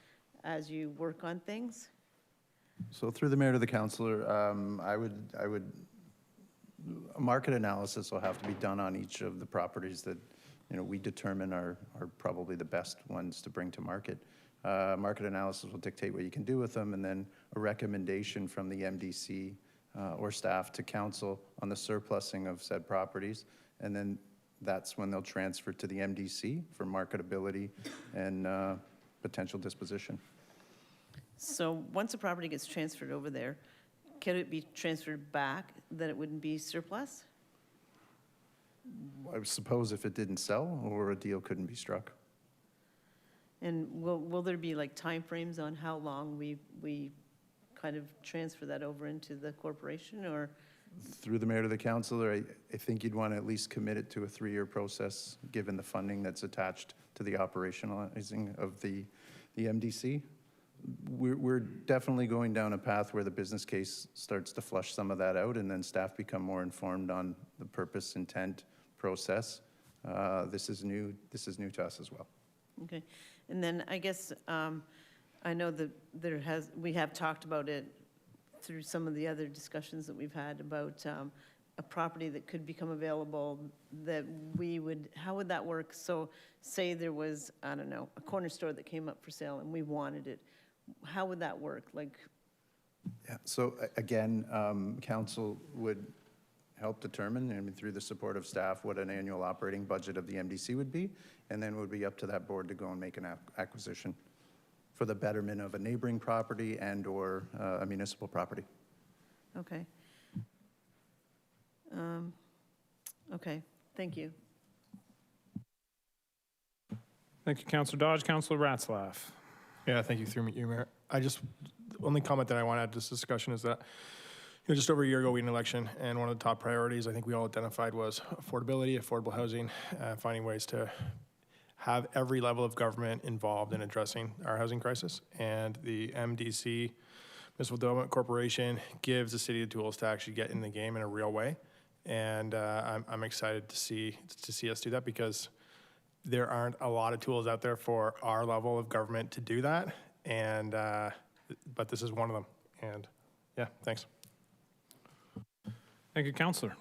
you work on things? So through the mayor to the councillor, I would, a market analysis will have to be done on each of the properties that we determine are probably the best ones to bring to market. Market analysis will dictate what you can do with them, and then a recommendation from the MDC or staff to council on the surplusing of said properties, and then that's when they'll transfer to the MDC for marketability and potential disposition. So once a property gets transferred over there, can it be transferred back that it wouldn't be surplus? I suppose if it didn't sell or a deal couldn't be struck. And will there be like timeframes on how long we kind of transfer that over into the corporation, or? Through the mayor to the councilor, I think you'd want to at least commit it to a 3-year process, given the funding that's attached to the operationalizing of the MDC. We're definitely going down a path where the business case starts to flush some of that out, and then staff become more informed on the purpose, intent, process. This is new to us as well. Okay, and then I guess I know that we have talked about it through some of the other discussions that we've had about a property that could become available that how would that work? So say there was, I don't know, a corner store that came up for sale and we wanted it. How would that work? Like, Yeah, so again, council would help determine, I mean, through the support of staff, what an annual operating budget of the MDC would be, and then it would be up to that board to go and make an acquisition for the betterment of a neighboring property and or a municipal property. okay. Okay, thank you. Thank you, Councillor Dodge. Councillor Ratzlaff. Yeah, thank you, through you, Mayor. The only comment that I want to add to this discussion is that, just over a year ago, we had an election, and one of the top priorities I think we all identified was affordability, affordable housing, finding ways to have every level of government involved in addressing our housing crisis. And the MDC, Municipal Development Corporation, gives the city the tools to actually get in the game in a real way. And I'm excited to see us do that, because there aren't a lot of tools out there for our level of government to do that. And but this is one of them. And yeah, thanks. Thank you, Councillor.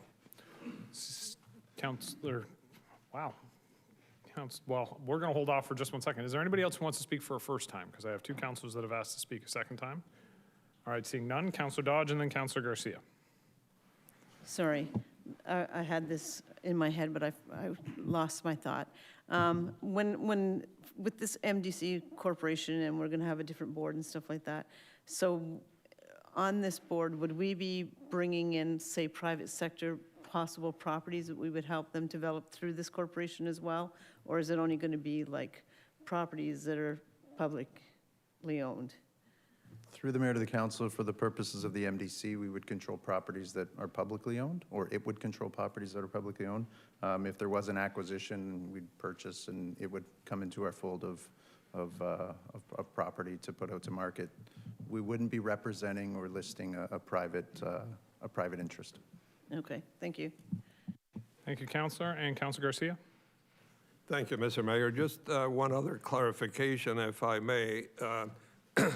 Councillor, wow. Well, we're going to hold off for just 1 second. Is there anybody else who wants to speak for a first time? Because I have 2 councillors that have asked to speak a second time. All right, seeing none, Councillor Dodge and then Councillor Garcia. Sorry, I had this in my head, but I lost my thought. When with this MDC corporation, and we're going to have a different board and stuff like that, so on this board, would we be bringing in, say, private sector possible properties that we would help them develop through this corporation as well? Or is it only going to be like properties that are publicly owned? Through the mayor to the council, for the purposes of the MDC, we would control properties that are publicly owned, or it would control properties that are publicly owned. If there was an acquisition, we'd purchase, and it would come into our fold of property to put out to market. We wouldn't be representing or listing a private interest. Okay, thank you. Thank you, Councillor. And Councillor Garcia? Thank you, Mr. Mayor. Just one other clarification, if I may.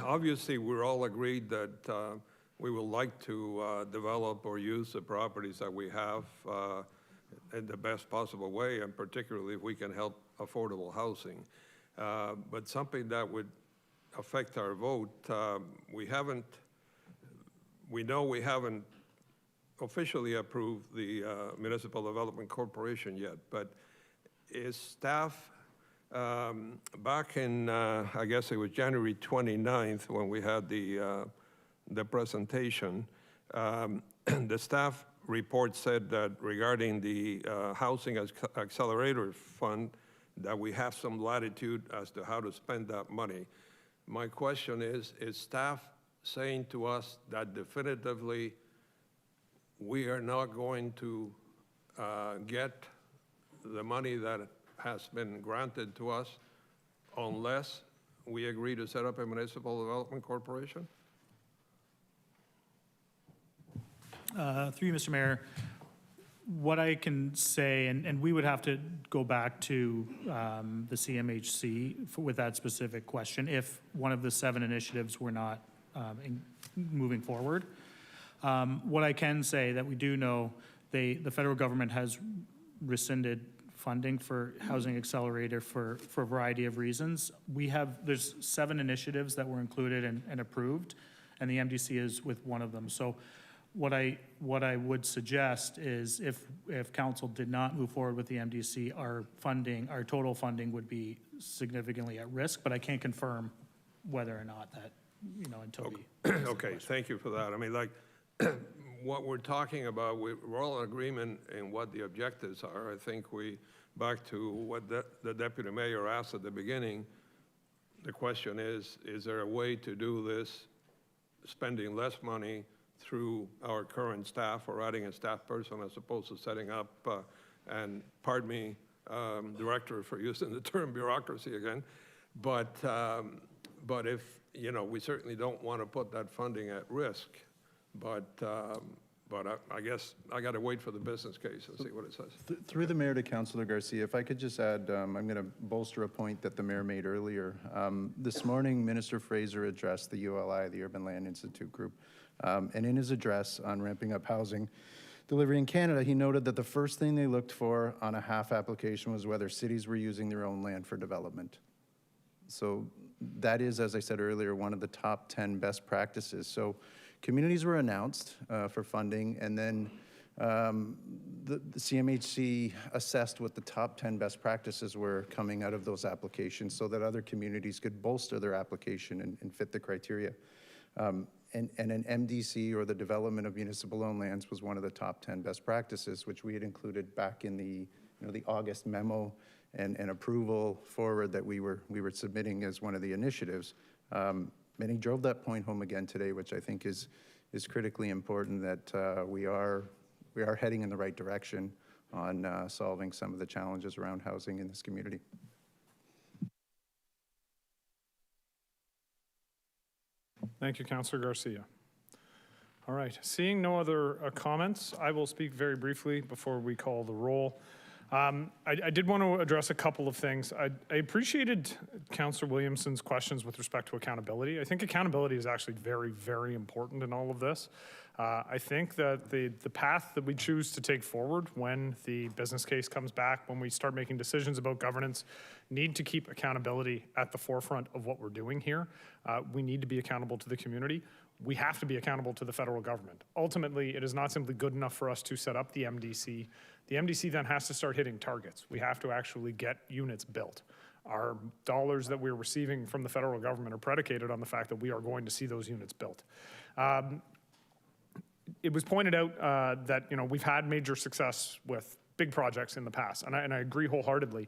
Obviously, we're all agreed that we would like to develop or use the properties that we have in the best possible way, and particularly if we can help affordable housing. But something that would affect our vote, we know we haven't officially approved the Municipal Development Corporation yet, but is staff, back in, I guess it was January 29th when we had the presentation, the staff report said that regarding the Housing Accelerator Fund, that we have some latitude as to how to spend that money. My question is staff saying to us that definitively we are not going to get the money that has been granted to us unless we agree to set up a Municipal Development Corporation? Through you, Mr. Mayor, what I can say, and we would have to go back to the CMHC with that specific question if one of the 7 initiatives were not moving forward. What I can say that we do know, the federal government has rescinded funding for Housing Accelerator for a variety of reasons. There's 7 initiatives that were included and approved, and the MDC is with one of them. So what I would suggest is if council did not move forward with the MDC, our total funding would be significantly at risk, but I can't confirm whether or not that, until we. Okay, thank you for that. I mean, like, what we're talking about, we're all in agreement in what the objectives are. I think back to what the deputy mayor asked at the beginning, the question is there a way to do this spending less money through our current staff or adding a staff person as opposed to setting up, and pardon me, director, for using the term bureaucracy again, but if, we certainly don't want to put that funding at risk, but I guess I got to wait for the business case and see what it says. Through the mayor to Councillor Garcia, if I could just add, I'm going to bolster a point that the mayor made earlier. This morning, Minister Fraser addressed the ULI, the Urban Land Institute group, and in his address on ramping up housing delivery in Canada, he noted that the first thing they looked for on a half application was whether cities were using their own land for development. So that is, as I said earlier, one of the top 10 best practices. So communities were announced for funding, and then the CMHC assessed what the top 10 best practices were coming out of those applications so that other communities could bolster their application and fit the criteria. And an MDC, or the development of municipal owned lands, was one of the top 10 best practices, which we had included back in the August memo and approval forward that we were submitting as one of the initiatives. And he drove that point home again today, which I think is critically important, that we are heading in the right direction on solving some of the challenges around housing in this community. Thank you, Councillor Garcia. All right, seeing no other comments, I will speak very briefly before we call the roll. I did want to address a couple of things. I appreciated Councillor Williamson's questions with respect to accountability. I think accountability is actually very, very important in all of this. I think that the path that we choose to take forward when the business case comes back, when we start making decisions about governance, need to keep accountability at the forefront of what we're doing here. We need to be accountable to the community. We have to be accountable to the federal government. Ultimately, it is not simply good enough for us to set up the MDC. The MDC then has to start hitting targets. We have to actually get units built. Our dollars that we're receiving from the federal government are predicated on the fact that we are going to see those units built. It was pointed out that we've had major success with big projects in the past, and I agree wholeheartedly.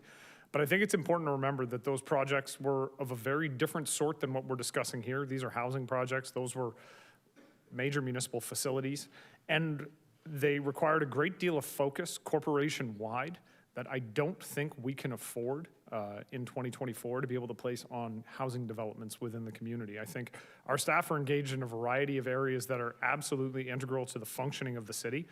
But I think it's important to remember that those projects were of a very different sort than what we're discussing here. These are housing projects. Those were major municipal facilities, and they required a great deal of focus corporation-wide that I don't think we can afford in 2024 to be able to place on housing developments within the community. I think our staff are engaged in a variety of areas that are absolutely integral to the functioning of the city.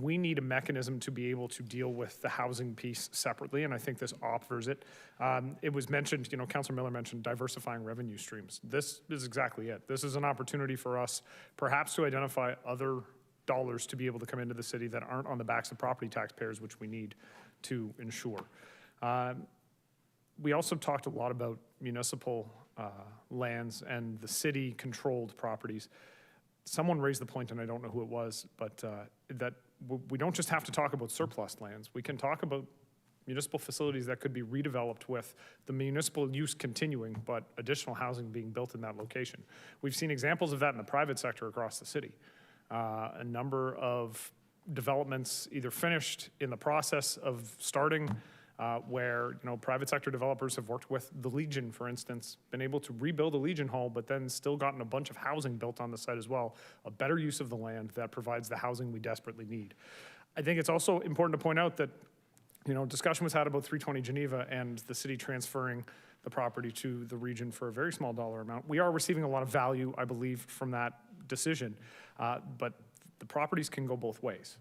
We need a mechanism to be able to deal with the housing piece separately, and I think this offers it. It was mentioned, Councilor Miller mentioned diversifying revenue streams. This is exactly it. This is an opportunity for us perhaps to identify other dollars to be able to come into the city that aren't on the backs of property taxpayers, which we need to ensure. We also talked a lot about municipal lands and the city-controlled properties. Someone raised the point, and I don't know who it was, but that we don't just have to talk about surplus lands. We can talk about municipal facilities that could be redeveloped with the municipal use continuing, but additional housing being built in that location. We've seen examples of that in the private sector across the city. A number of developments either finished in the process of starting, where private sector developers have worked with the Legion, for instance, been able to rebuild a Legion Hall, but then still gotten a bunch of housing built on the site as well, a better use of the land that provides the housing we desperately need. I think it's also important to point out that discussion was had about 320 Geneva and the city transferring the property to the region for a very small dollar amount. We are receiving a lot of value, I believe, from that decision, but the properties can go both ways.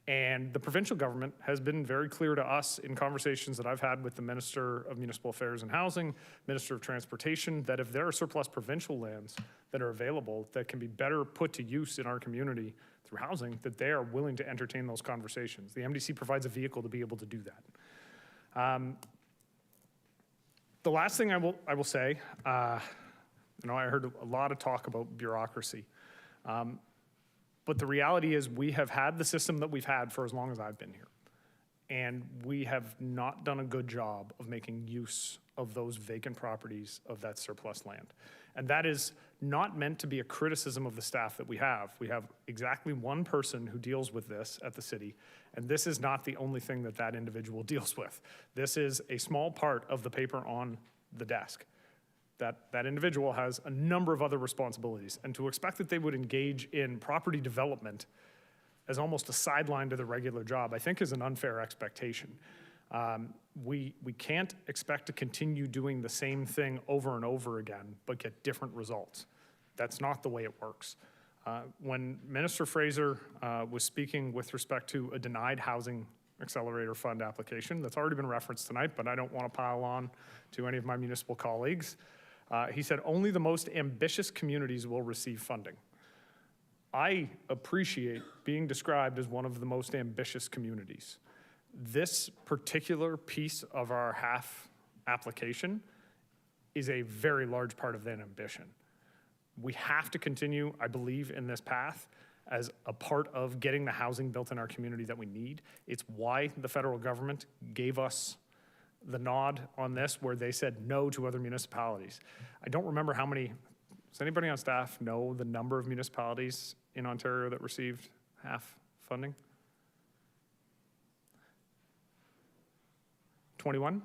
And the provincial government has been very clear to us in conversations that I've had with the Minister of Municipal Affairs and Housing, Minister of Transportation, that if there are surplus provincial lands that are available that can be better put to use in our community through housing, that they are willing to entertain those conversations. The MDC provides a vehicle to be able to do that. The last thing I will say, I heard a lot of talk about bureaucracy. But the reality is we have had the system that we've had for as long as I've been here. And we have not done a good job of making use of those vacant properties of that surplus land. And that is not meant to be a criticism of the staff that we have. We have exactly one person who deals with this at the city, and this is not the only thing that that individual deals with. This is a small part of the paper on the desk. That individual has a number of other responsibilities, and to expect that they would engage in property development as almost a sideline to the regular job, I think is an unfair expectation. We can't expect to continue doing the same thing over and over again, but get different results. That's not the way it works. When Minister Fraser was speaking with respect to a denied housing accelerator fund application, that's already been referenced tonight, but I don't want to pile on to any of my municipal colleagues. He said only the most ambitious communities will receive funding. I appreciate being described as one of the most ambitious communities. This particular piece of our HAF application is a very large part of that ambition. We have to continue, I believe, in this path as a part of getting the housing built in our community that we need. It's why the federal government gave us the nod on this, where they said no to other municipalities. I don't remember how many, does anybody on staff know the number of municipalities in Ontario that received HAF funding? 21?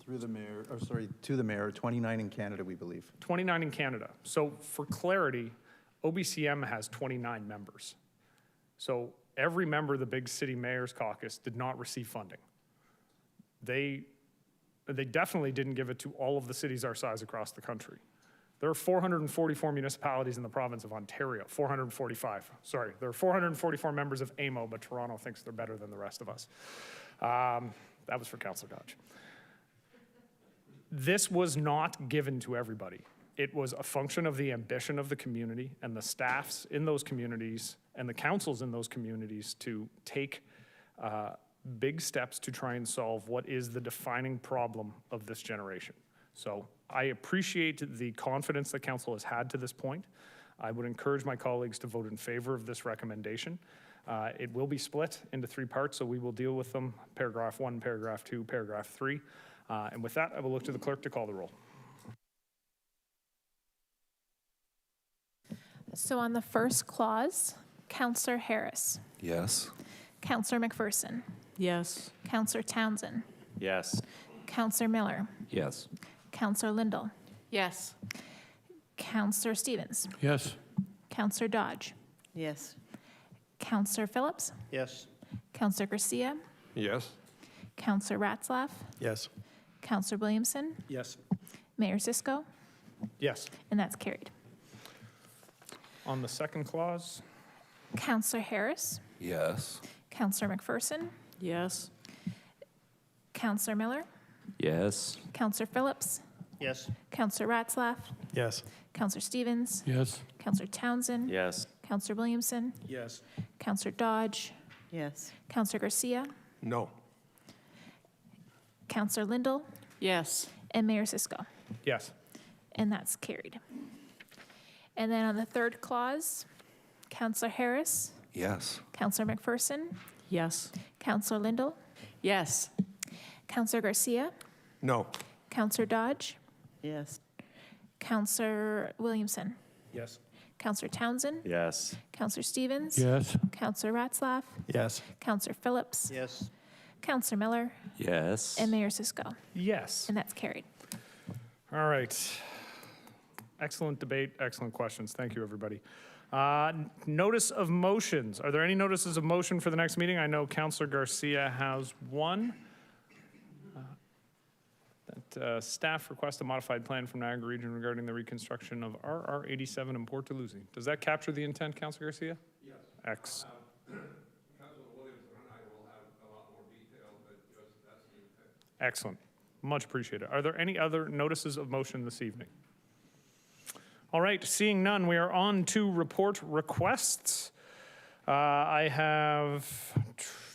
Through the mayor, or sorry, to the mayor, 29 in Canada, we believe. 29 in Canada. So for clarity, OBCM has 29 members. So every member of the Big City Mayor's Caucus did not receive funding. They definitely didn't give it to all of the cities our size across the country. There are 444 municipalities in the province of Ontario, 445, sorry. There are 444 members of AMO, but Toronto thinks they're better than the rest of us. That was for Councillor Dodge. This was not given to everybody. It was a function of the ambition of the community and the staffs in those communities and the councils in those communities to take big steps to try and solve what is the defining problem of this generation. So I appreciate the confidence that council has had to this point. I would encourage my colleagues to vote in favor of this recommendation. It will be split into 3 parts, so we will deal with them, paragraph 1, paragraph 2, paragraph 3. And with that, I will look to the clerk to call the roll. So on the first clause, Councillor Harris. Yes. Councillor McPherson. Yes. Councillor Townsend. Yes. Councillor Miller. Yes. Councillor Lindell. Yes. Councillor Stevens. Yes. Councillor Dodge. Yes. Councillor Phillips. Yes. Councillor Garcia. Yes. Councillor Ratzlaff. Yes. Councillor Williamson. Yes. Mayor Cisco. Yes. And that's carried. On the second clause, Councillor Harris. Yes. Councillor McPherson. Yes. Councillor Miller. Yes. Councillor Phillips. Yes. Councillor Ratzlaff. Yes. Councillor Stevens. Yes. Councillor Townsend. Yes. Councillor Williamson. Yes. Councillor Dodge. Yes. Councillor Garcia. No. Councillor Lindell. Yes. And Mayor Cisco. yes. And that's carried. And then on the third clause, Councillor Harris. Yes. Councillor McPherson. Yes. Councillor Lindell. Yes. Councillor Garcia. No. Councillor Dodge. Yes. Councillor Williamson. Yes. Councillor Townsend. Yes. Councillor Stevens. Yes. Councillor Ratzlaff. Yes. Councillor Phillips. Yes. Councillor Miller. Yes. And Mayor Cisco. Yes. And that's carried. All right. Excellent debate, excellent questions. Thank you, everybody. Notice of motions. Are there any notices of motion for the next meeting? I know Councillor Garcia has one. Staff request a modified plan from Niagara Region regarding the reconstruction of RR 87 in Port Dalhousie. Does that capture the intent, Councillor Garcia? Yes. Excellent. Councilor Williamson and I will have a lot more detail, but just that's the intent. Excellent. Much appreciated. Are there any other notices of motion this evening? All right, seeing none, we are on to report requests. I have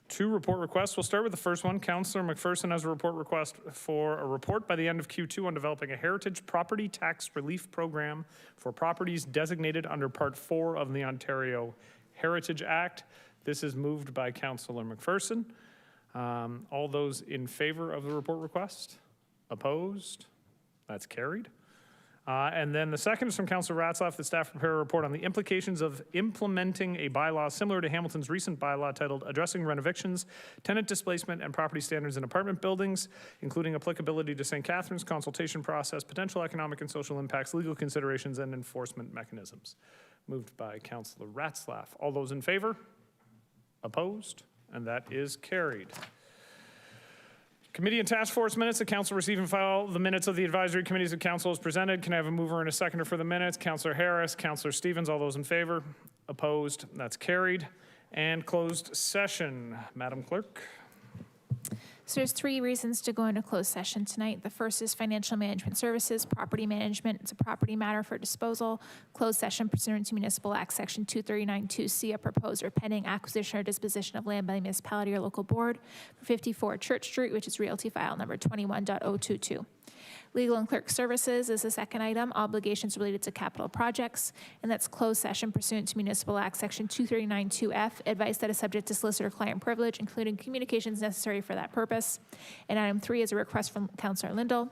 2 report requests. We'll start with the first one. Councillor McPherson has a report request for a report by the end of Q2 on developing a heritage property tax relief program for properties designated under Part 4 of the Ontario Heritage Act. This is moved by Councillor McPherson. All those in favor of the report request? Opposed? That's carried. And then the second is from Councilor Ratzlaff, that staff prepare a report on the implications of implementing a bylaw similar to Hamilton's recent bylaw titled Addressing Renovictions, Tenant Displacement, and Property Standards in Apartment Buildings, including applicability to St. Catharines, consultation process, potential economic and social impacts, legal considerations, and enforcement mechanisms. Moved by Councilor Ratzlaff. All those in favor? Opposed? And that is carried. Committee and task force minutes. The council receive and file the minutes of the advisory committees of council as presented. Can I have a mover and a seconder for the minutes? Councilor Harris, Councilor Stevens, all those in favor? Opposed? That's carried. And closed session. Madam Clerk. So there's 3 reasons to go into closed session tonight. The first is financial management services, property management. It's a property matter for disposal. Closed session pursuant to Municipal Act Section 239(2)C, a proposed or pending acquisition or disposition of land by the municipality or local board for 54 Church Street, which is Realty File number 21.022. Legal and clerk services is the second item, obligations related to capital projects, and that's closed session pursuant to Municipal Act Section 239(2)F, advice that is subject to solicitor-client privilege, including communications necessary for that purpose. And item 3 is a request from Councilor Lindell,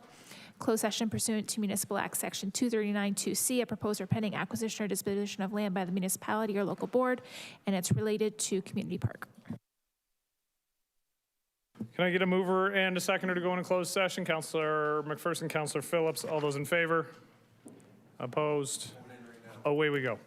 closed session pursuant to Municipal Act Section 239(2)C, a proposed or pending acquisition or disposition of land by the municipality or local board, and it's related to Community Park. Can I get a mover and a seconder to go into closed session? Councilor McPherson, Councilor Phillips, all those in favor? Opposed? Away we go.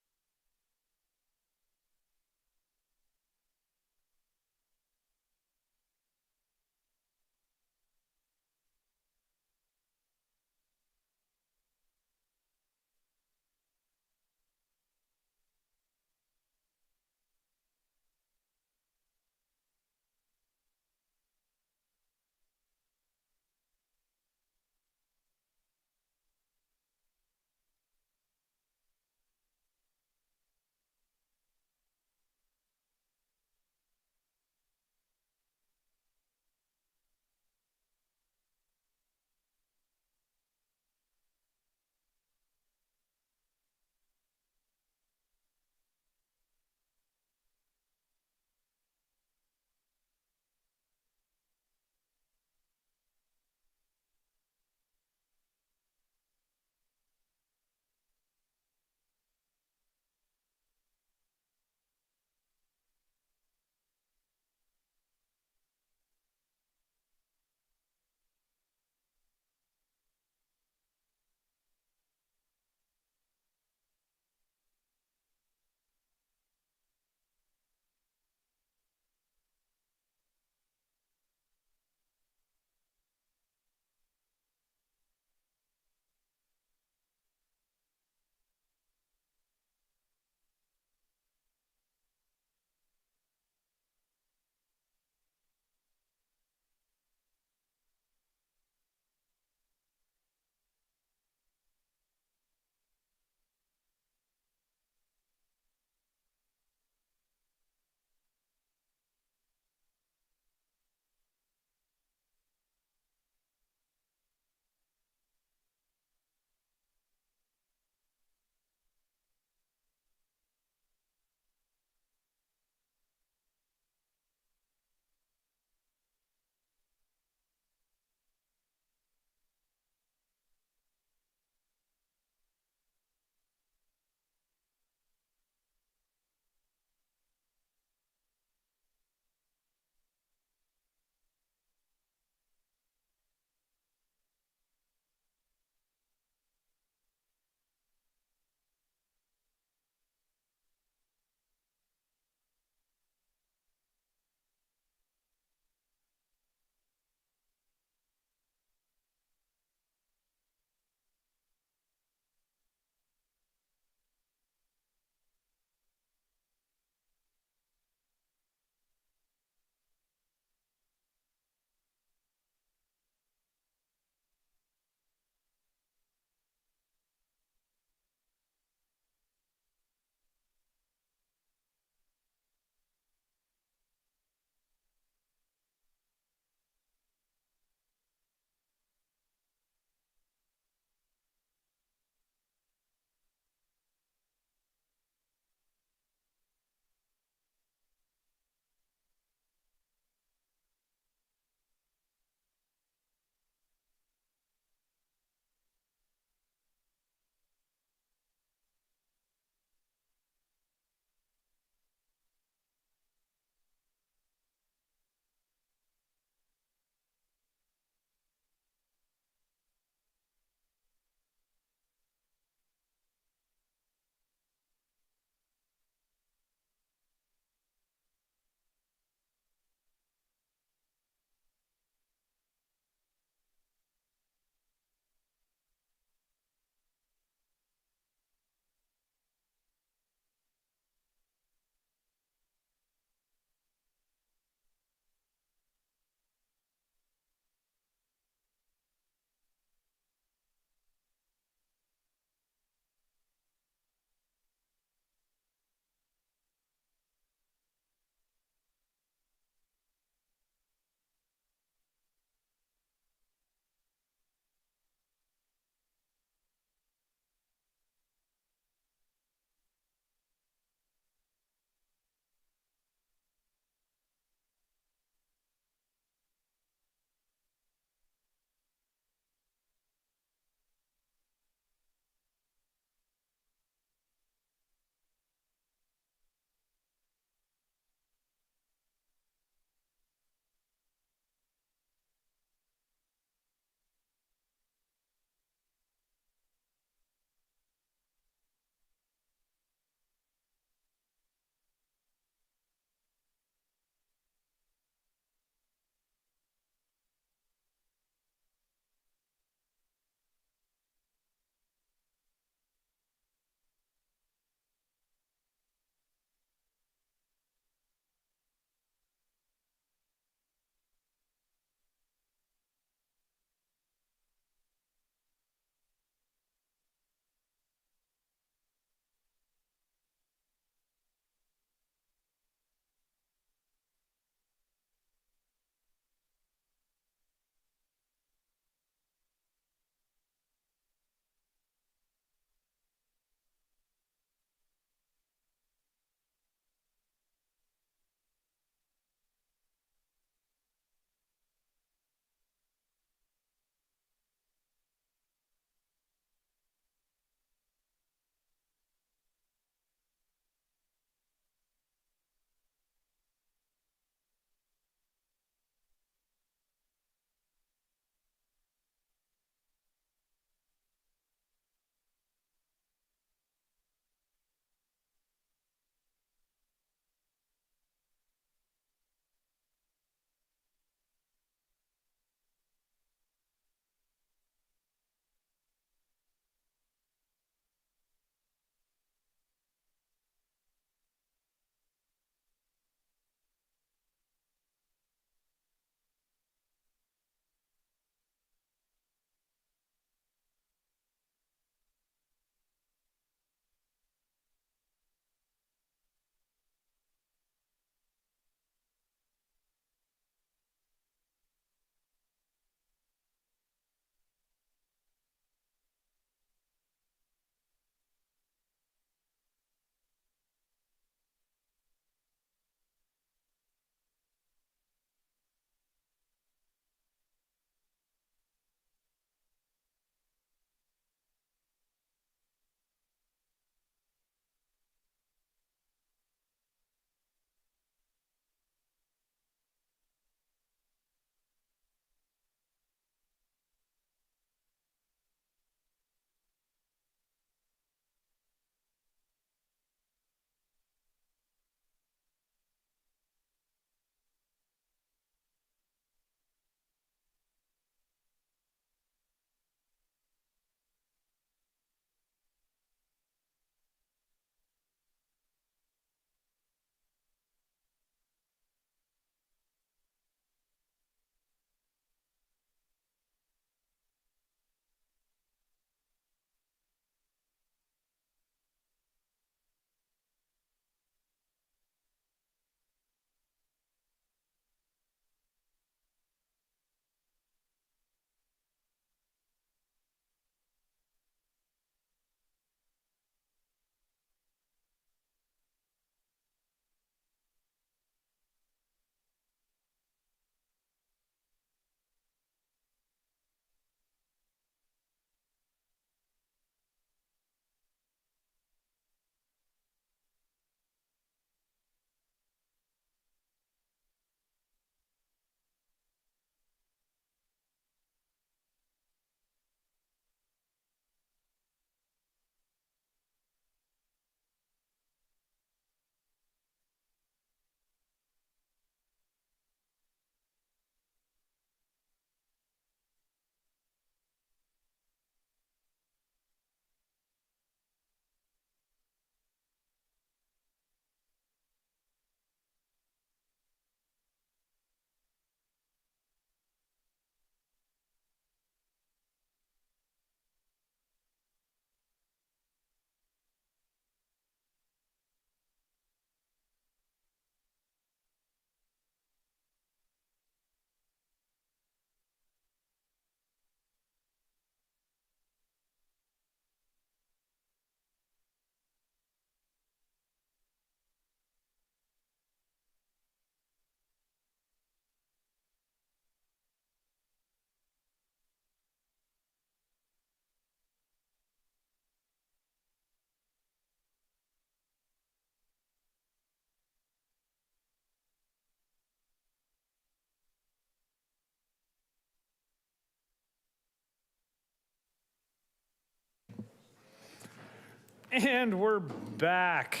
And we're back.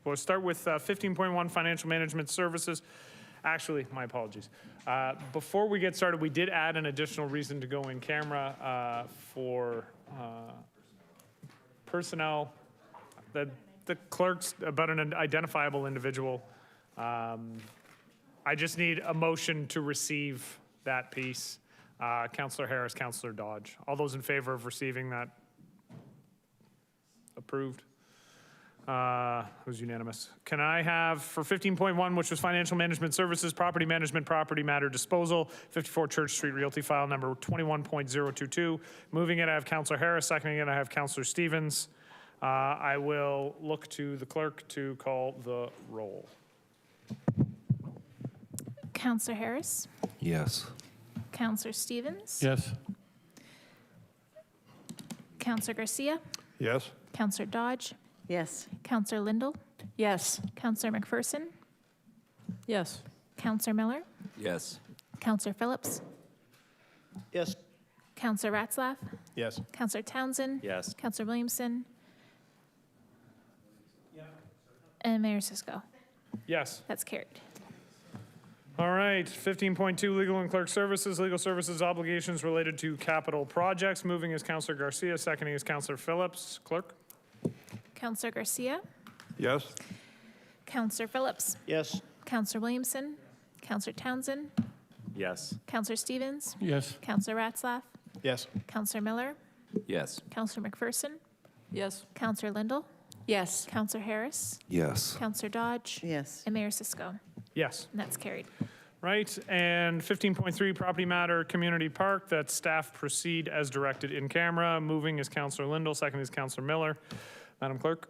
We'll start with 15.1 Financial Management Services. Actually, my apologies. Before we get started, we did add an additional reason to go in camera for personnel. The clerk's about an identifiable individual. I just need a motion to receive that piece. Councillor Harris, Councillor Dodge. All those in favor of receiving that? Approved. Who's unanimous? Can I have, for 15.1, which was Financial Management Services, Property Management, Property Matter Disposal, 54 Church Street, Realty File number 21.022. Moving it, I have Councillor Harris. Seconding it, I have Councillor Stevens. I will look to the clerk to call the roll. Councillor Harris? Yes. Councillor Stevens? Yes. Councillor Garcia? Yes. Councillor Dodge? Yes. Councillor Lindell? Yes. Councillor McPherson? Yes. Councillor Miller? Yes. Councillor Phillips? Yes. Councillor Ratzlaff? Yes. Councillor Townsend? Yes. Councillor Williamson? And Mayor Cisco. Yes. That's carried. All right, 15.2, Legal and Clerk Services, Legal Services Obligations related to capital projects. Moving is Councillor Garcia, seconding is Councillor Phillips. Clerk? Councillor Garcia? Yes. Councillor Phillips? Yes. Councillor Williamson? Councillor Townsend? Yes. Councillor Stevens? Yes. Councillor Ratzlaff? Yes. Councillor Miller? Yes. Councillor McPherson? Yes. Councillor Lindell? Yes. Councillor Harris? Yes. Councillor Dodge? Yes. And Mayor Cisco. Yes. And that's carried. Right, and 15.3, Property Matter, Community Park, that staff proceed as directed in camera. Moving is Councillor Lindell, second is Councillor Miller. Madam Clerk?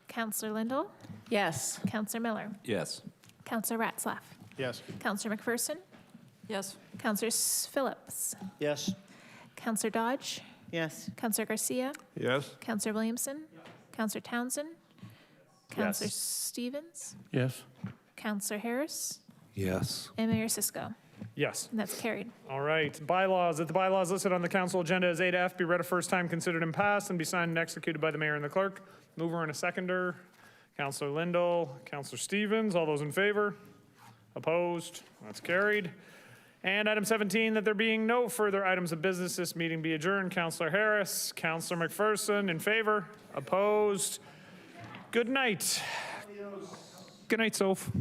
Councillor Lindell? Yes. Councillor Miller? Yes. Councillor Ratzlaff? Yes. Councillor McPherson? Yes. Councillor Phillips? Yes. Councillor Dodge? Yes. Councillor Garcia? Yes. Councillor Williamson? Councillor Townsend? Councillor Yes. Stevens? Yes. Councillor Harris? Yes. And Mayor Cisco. Yes. And that's carried. All right, bylaws. That the bylaws listed on the council agenda as 8F be read a first time, considered and passed, and be signed and executed by the mayor and the clerk. Mover and a seconder. Councillor Lindell, Councillor Stevens. All those in favor? Opposed? That's carried. And item 17, that there being no further items of business, this meeting be adjourned. Councillor Harris, Councillor McPherson, in favor? Opposed? Good night. Good night, Soph.